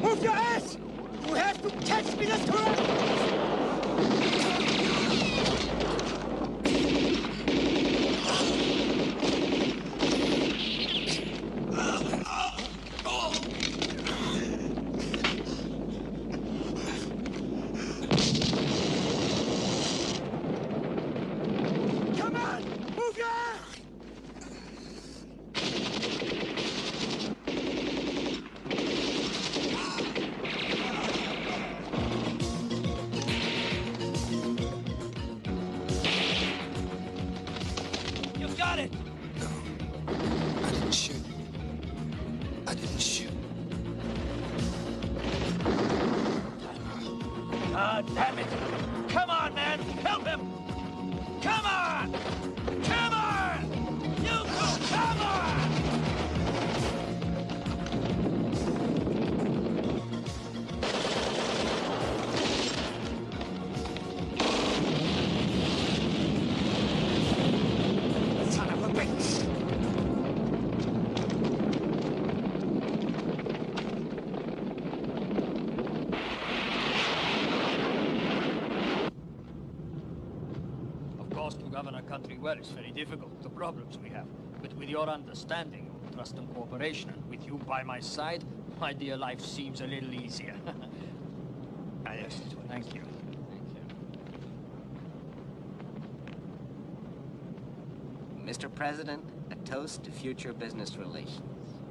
Move your ass! You have to catch me this time! Come on! Move your ass! You got it! I didn't shoot. I didn't shoot. Ah, damn it! Come on, man! Help him! Come on! Come on! You two, come on! Son of a bitch! Of course, to govern a country well is very difficult, the problems we have. But with your understanding, trust and cooperation, and with you by my side, my dear, life seems a little easier. Ah, yes, thank you. Mr. President, a toast to future business relations.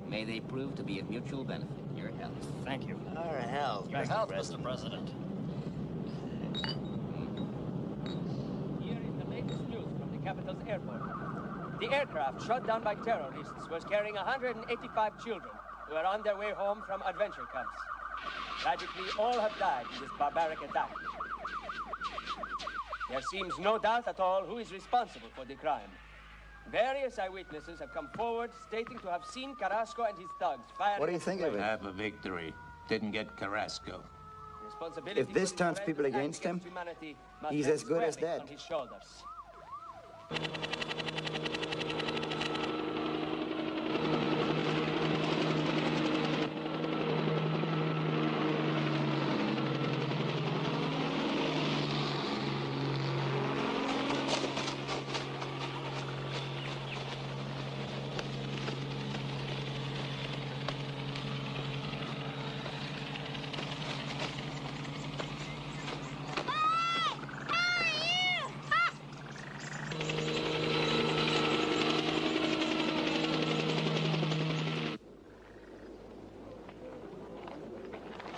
May they prove to be of mutual benefit. Your health. Thank you. Our health, Your Mr. health, President. Mr. President. Here is the latest news from the capital's airport. The aircraft shot down by terrorists was carrying 185 children who were on their way home from adventure camps. Tragically, all have died in this barbaric attack. There seems no doubt at all who is responsible for the crime. Various eyewitnesses have come forward stating to have seen Carrasco and his thugs firing. What do you think of it? Have a victory. Didn't get Carrasco. Responsibility If this for the turns people horrendous against him, act humanity must he's rest as good as squarely dead. on his shoulders.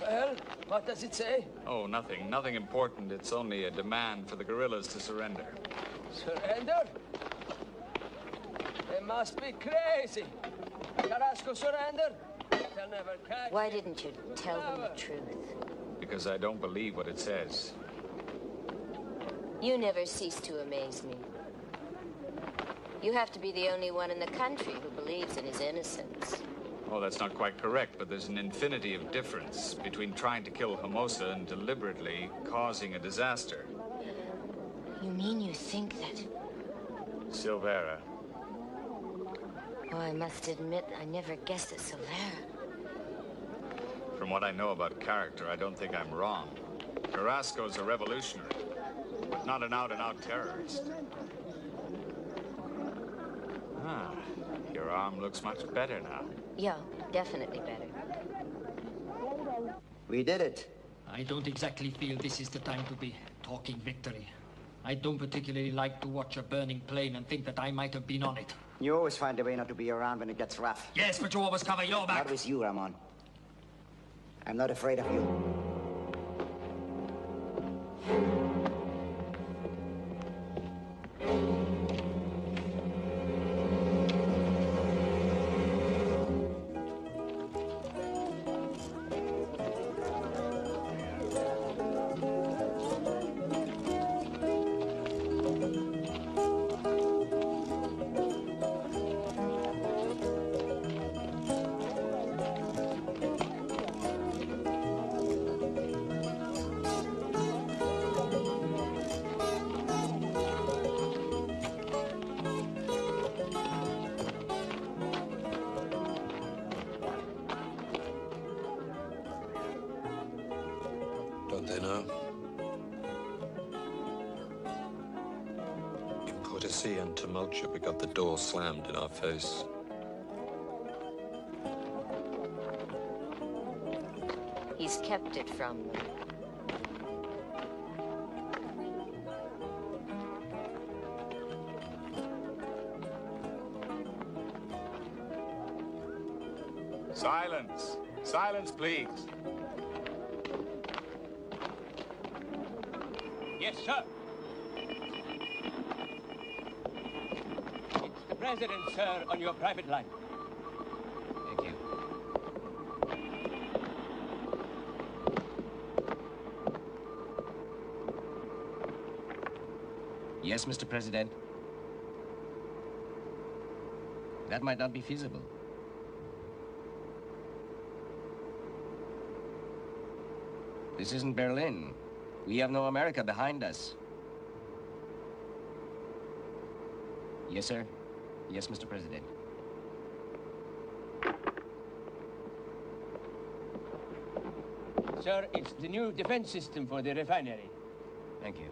Well, what does it say? Oh, nothing. Nothing important. It's only a demand for the guerrillas to surrender. Surrender? They must be crazy. Carrasco surrender? They'll never catch Why him. didn't you tell them the truth? Because I don't believe what it says. You never cease to amaze me. You have to be the only one in the country who believes in his innocence. Oh, that's not quite correct, but there's an infinity of difference between trying to kill Hermosa and deliberately causing a disaster. You mean you think that... Silvera. Oh, I must admit, I never guessed at Silvera. From what I know about character, I don't think I'm wrong. Carrasco's a revolutionary, but not an out-and-out terrorist. Ah, your arm looks much better now. Yeah, definitely better. We did it. I don't exactly feel this is the time to be talking victory. I don't particularly like to watch a burning plane and think that I might have been on it. You always find a way not to be around when it gets rough. Yes, but you always cover your back. Not with you, Ramon. I'm not afraid of you. they know? In Port and Tumulture, we got the door slammed in our face. He's kept it from them. Silence. Silence, please. Yes, sir. It's the President, sir, on your private line. Thank you. Yes, Mr. President. That might not be feasible. This isn't Berlin. We have no America behind us. Yes, sir. Yes, Mr. President. Sir, it's the new defense system for the refinery. Thank you.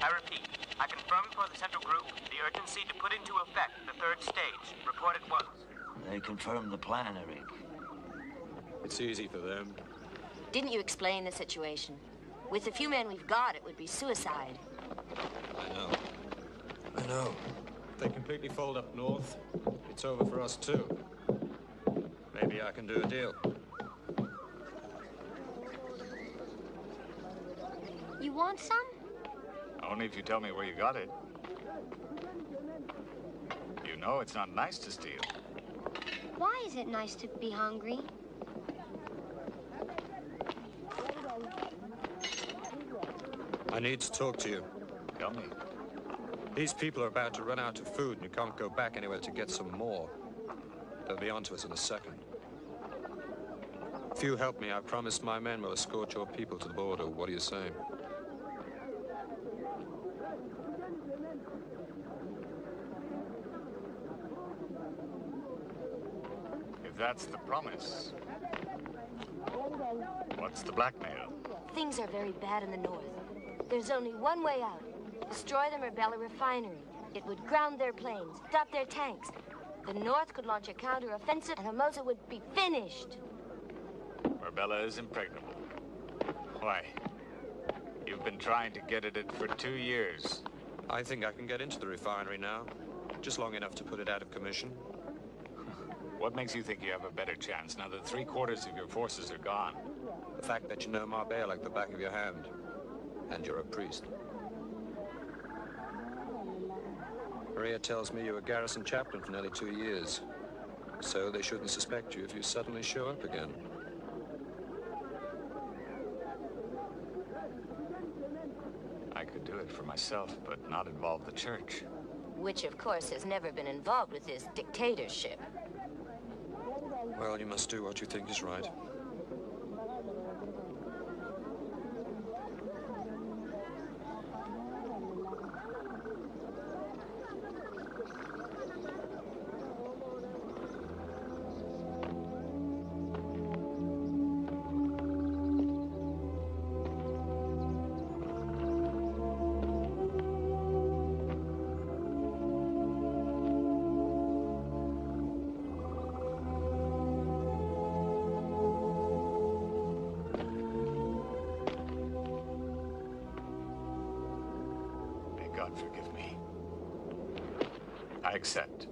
I repeat, I confirm for the Central Group the urgency to put into effect the third stage. Report at once. They confirmed the plan, Eric. It's easy for them. Didn't you explain the situation? With the few men we've got, it would be suicide. I know. If they completely fold up north, it's over for us too. Maybe I can do a deal. You want some? Only if you tell me where you got it. You know it's not nice to steal. Why is it nice to be hungry? I need to talk to you. Tell me. These people are about to run out of food and you can't go back anywhere to get some more. They'll be onto us in a second. If you help me, I promise my men will escort your people to the border. What do you say? If that's the promise, what's the blackmail? Things are very bad in the north. There's only one way out. Destroy the Marbella refinery. It would ground their planes, stop their tanks. The north could launch a counter-offensive and Hermosa would be finished. Marbella is impregnable. Why? You've been trying to get at it for 2 years. I think I can get into the refinery now. Just long enough to put it out of commission. What makes you think you have a better chance now that 3/4 of your forces are gone? The fact that you know Marbella like the back of your hand. And you're a priest. Maria tells me you're a garrison chaplain for nearly 2 years. So they shouldn't suspect you if you suddenly show up again. I could do it for myself, but not involve the church. Which, of course, has never been involved with this dictatorship. Well, you must do what you think is right. God forgive me. I accept.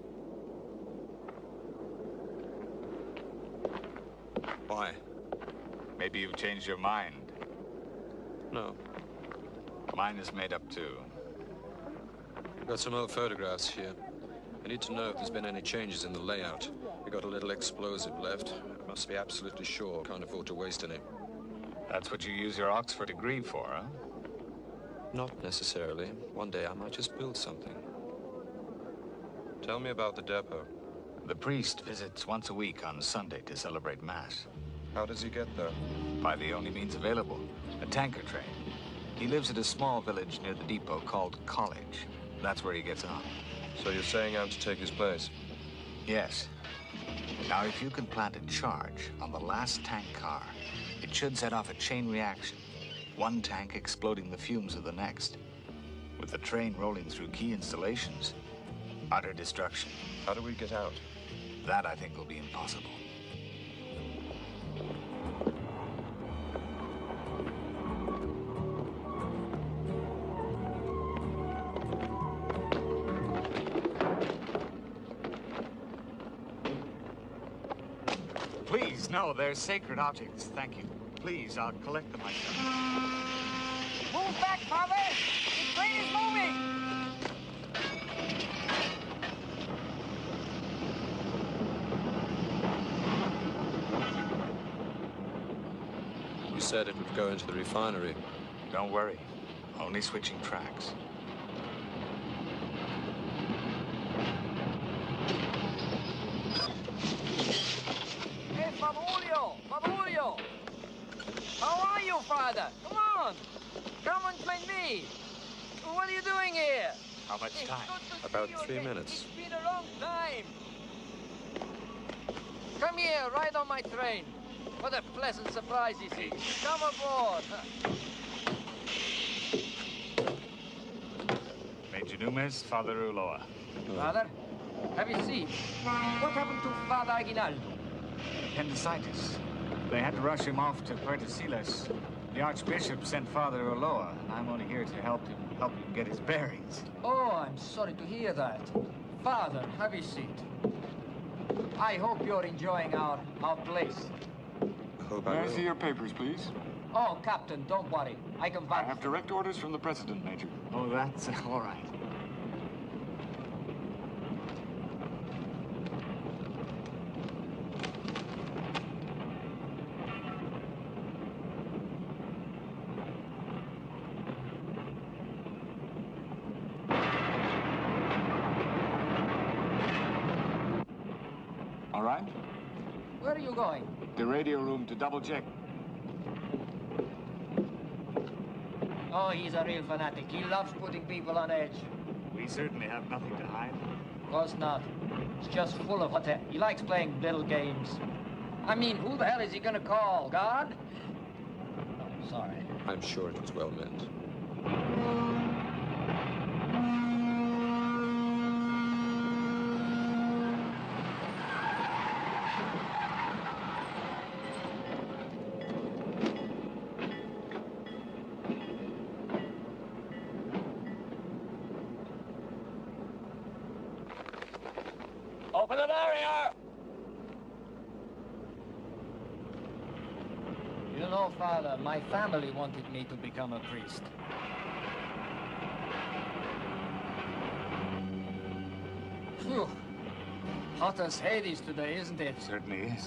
Why? Maybe you've changed your mind. No. Mine is made up too. I've got some old photographs here. I need to know if there's been any changes in the layout. We got a little explosive left. I must be absolutely sure. Can't afford to waste any. That's what you use your Oxford degree for, huh? Not necessarily. One day I might just build something. Tell me about the depot. The priest visits once a week on Sunday to celebrate Mass. How does he get there? By the only means available, a tanker train. He lives at a small village near the depot called College. That's where he gets on. So you're saying I'm to take his place? Yes. Now, if you can plant a charge on the last tank car, it should set off a chain reaction. One tank exploding the fumes of the next. With the train rolling through key installations, utter destruction. How do we get out? That, I think, will be impossible. Please, no, they're sacred objects. Thank you. Please, I'll collect them myself. Move back, Father! The train is moving! You said it would go into the refinery. Don't worry. Only switching tracks. Hey, Fabulio! How are you, Father? Come on! Come and join me! What are you doing here? How much time? About 3 minutes. It's been a long time! Come here, ride on my train. What a pleasant surprise this is. Come aboard. Major Numes, Father Ulloa. Father, have you seen? What happened to Father Aguinaldo? Appendicitis. They had to rush him off to Puerto-Silas. The Archbishop sent Father Ulloa, and I'm only here to help him get his bearings. Oh, I'm sorry to hear that. Father, have a seat. I hope you're enjoying our place. May I see your papers, please? Oh, Captain, don't worry. I can I have direct orders from the President, Major. Oh, that's all right. All right? Where are you going? The radio room to double check. Oh, he's a real fanatic. He loves putting people on edge. We certainly have nothing to hide. Of course not. It's just full of he likes playing little games. I mean, who the hell is he gonna call? God? Oh, sorry. I'm sure it was well meant. Open the barrier! You know, Father, my family wanted me to become a priest. Phew. Hot as Hades today, isn't it? Certainly is.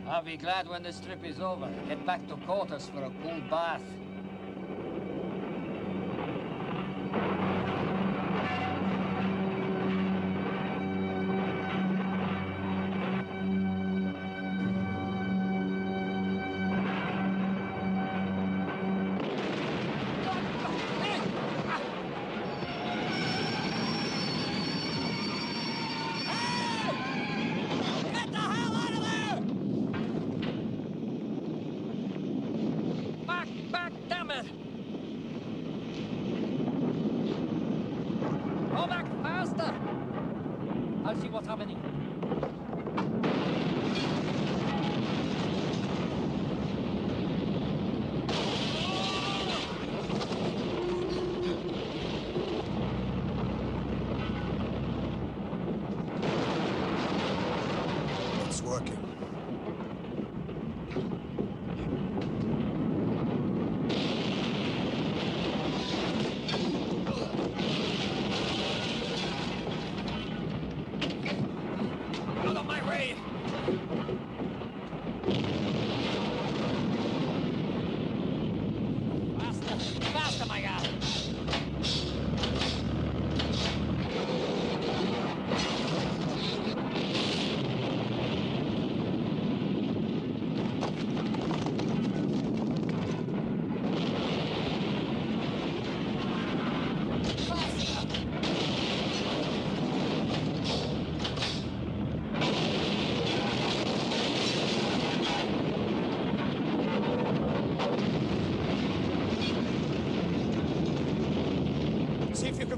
I'll be glad when this trip is over. Get back to quarters for a cool bath. Back, damn it! Go back faster! I'll see what's happening. It's working.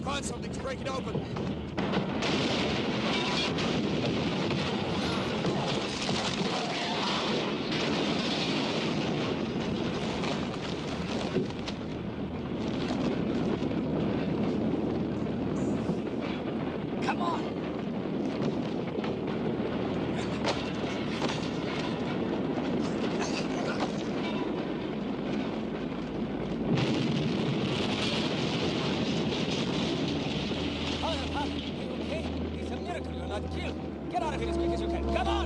Find something to break it open. Come on! It's a miracle you're not killed. Get out of here as quick as you can. Come on!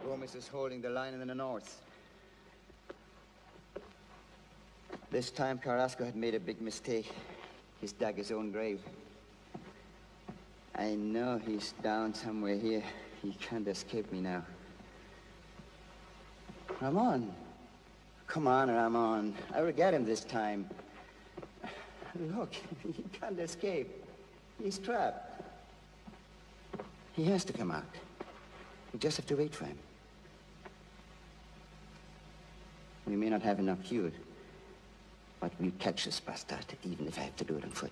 Gomez is holding the line in the north. This time, Carrasco had made a big mistake. He's dug his own grave. I know he's down somewhere here. He can't escape me now. Ramon. Come on, Ramon. I will get him this time. Look, he can't escape. He's trapped. He has to come out. We just have to wait for him. We may not have enough fuel, but we'll catch this bastard, even if I have to do it on foot.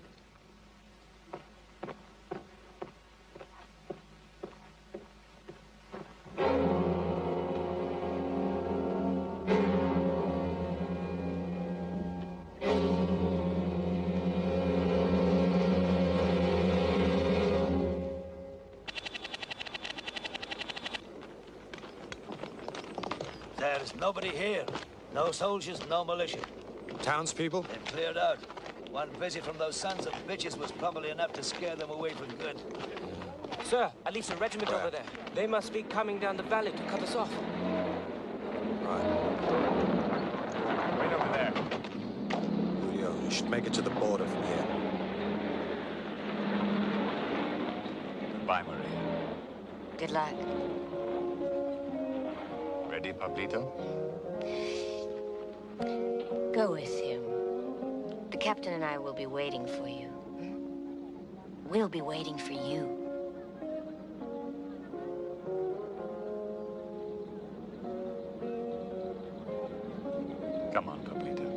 There's nobody here. No soldiers, no militia. Townspeople? They've cleared out. One visit from those sons of bitches was probably enough to scare them away for good. Sir, at least a regiment over there. They must be coming down the valley to cut us off. Right. Right over there. Julio, you should make it to the border from here. Goodbye, Maria. Good luck. Ready, Pablito? Go with him. The captain and I will be waiting for you. We'll be waiting for you. Come on, Pablito.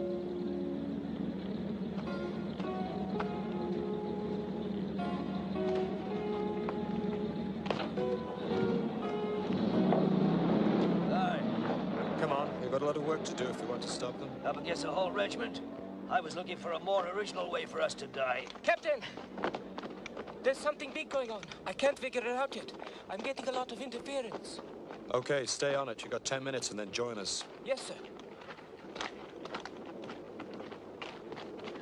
Come on, we've got a lot of work to do if we want to stop them. Up against a whole regiment. I was looking for a more original way for us to die. Captain! There's something big going on. I can't figure it out yet. I'm getting a lot of interference. Okay, stay on it. You got 10 minutes and then join us. Yes, sir.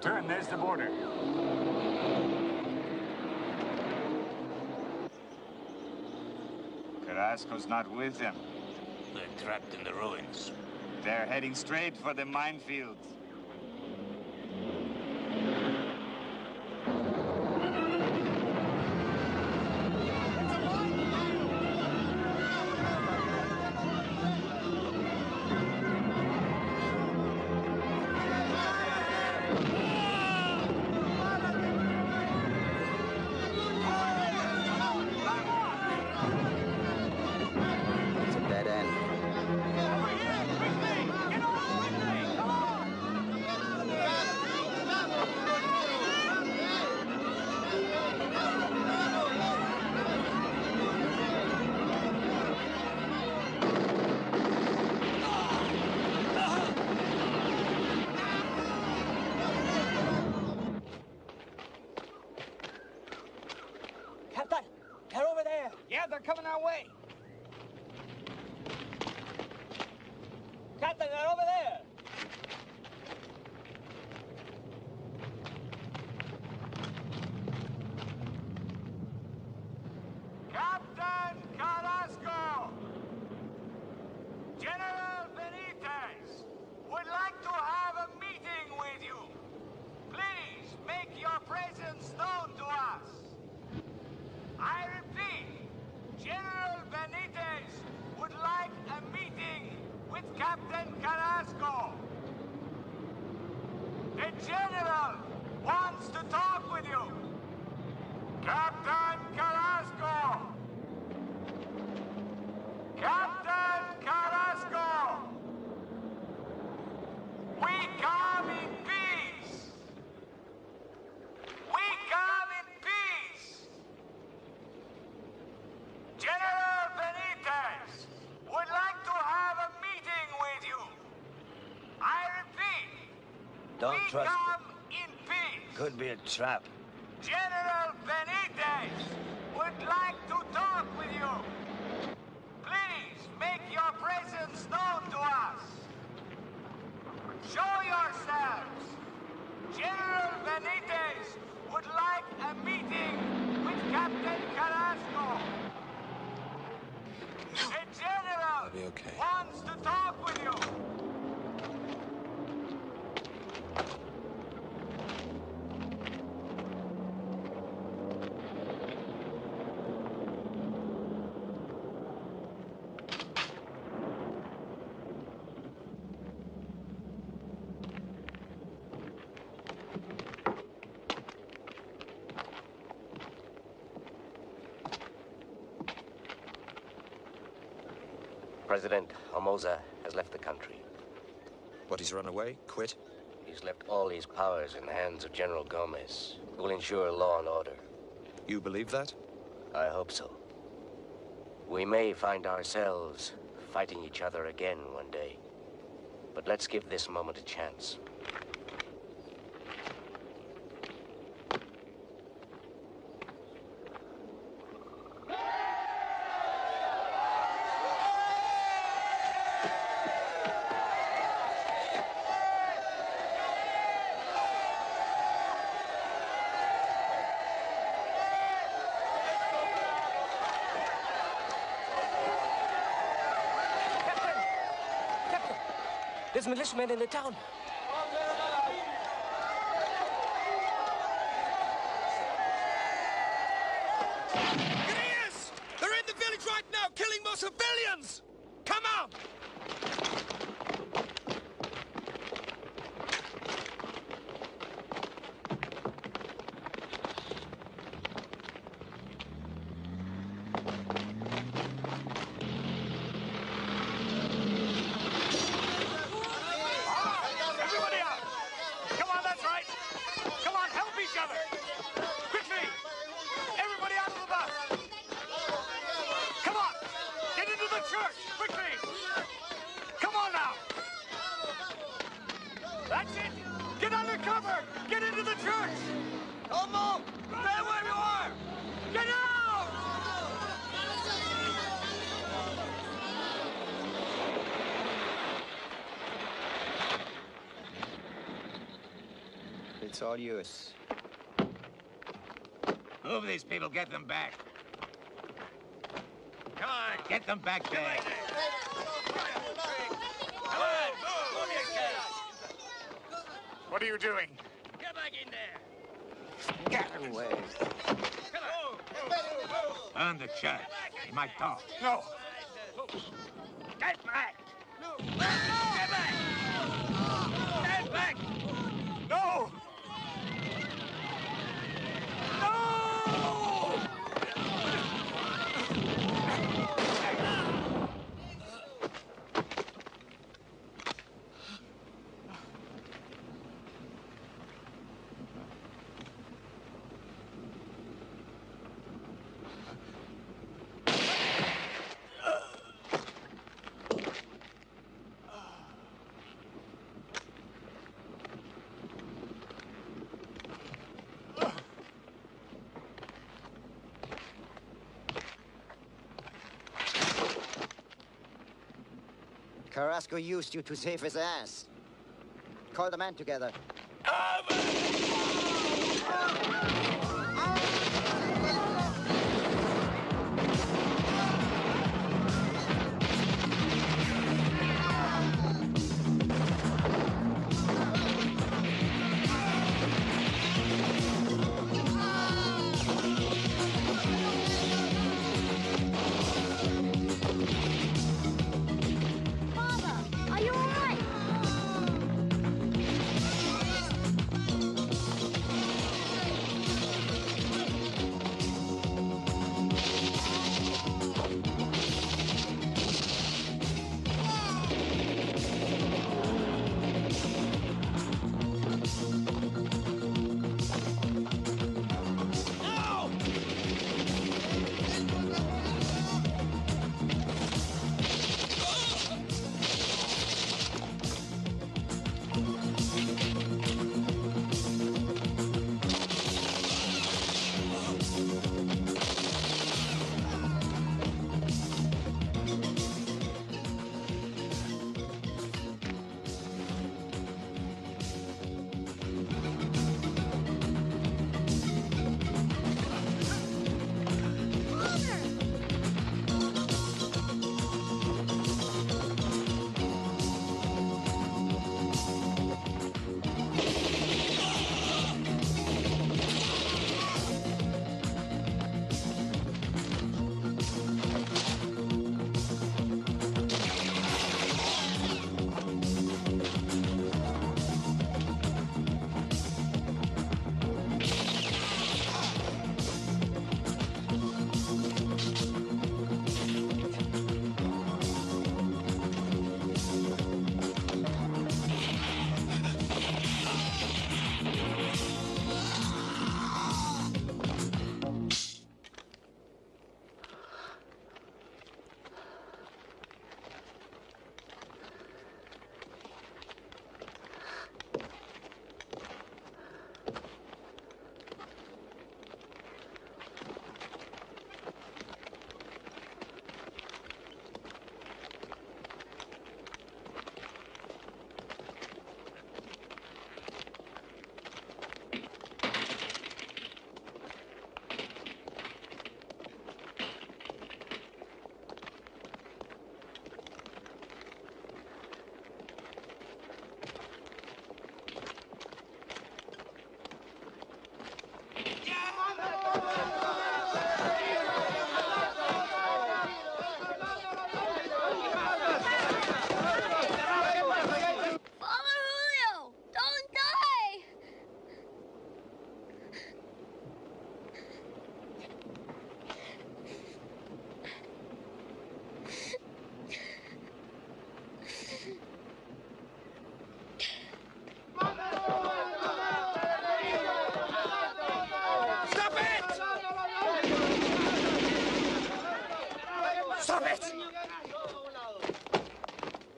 Turn, there's the border. Carrasco's not with them. They're trapped in the ruins. They're heading straight for the minefield. It's a dead end. Captain, they're over there. Yeah, they're coming our way. Captain, they're over there. Captain Carrasco! General Benitez would like to have a meeting with you. Please make your presence known to us. I repeat, General Benitez would like a Captain Carrasco! Captain Carrasco! We come in peace! We come in peace! General Benitez would like to have a meeting with you. I repeat, Don't we trust come it. in peace. Could be a trap. General Benitez would like to talk with you. Please make your presence known to us. Show yourselves. General Benitez would like a meeting with Captain Carrasco. The General I'll be okay. wants to talk with you. President Omoza has left the country. What, he's run away? Quit? He's left all his powers in the hands of General Gomez, who will ensure law and order. You believe that? I hope so. We may find ourselves fighting each other again one day. But let's give this moment a chance. There's militiamen in the town. Grenadiers! They're in the village right now, killing more civilians! Come on! Everybody out! Come on, that's right! Come on, help each other! Quickly! Everybody out of the bus! Come on! Get into the church! Quickly! Come on now! That's it! Get under cover! Get into the church! Don't move! Stay where you are! Get out! It's all yours. Move these people, get them back. Come on, get them back there. Come on! Move yourself! What are you doing? Get back in there! Get away. On the church. He might talk. No! Get back! Get back! Get back! No! Carrasco used you to save his ass. Call the men together. Are you all right? of it!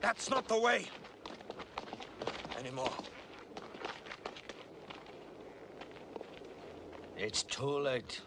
That's not the way. Anymore. It's too late.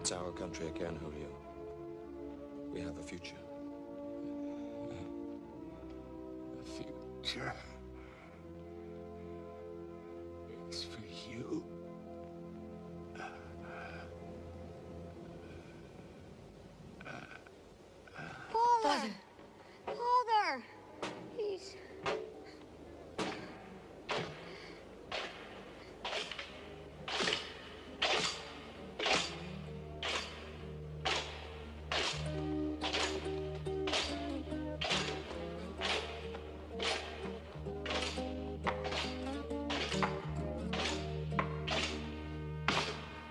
It's our country again, Julio. We have a future. The future is for you. Father! Father! He's...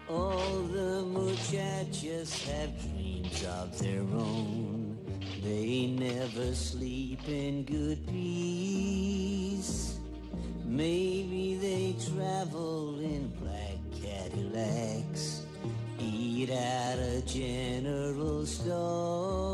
All the muchachos have dreams of their own. They never sleep in good peace. Maybe they travel in black Cadillacs, eat at a general store.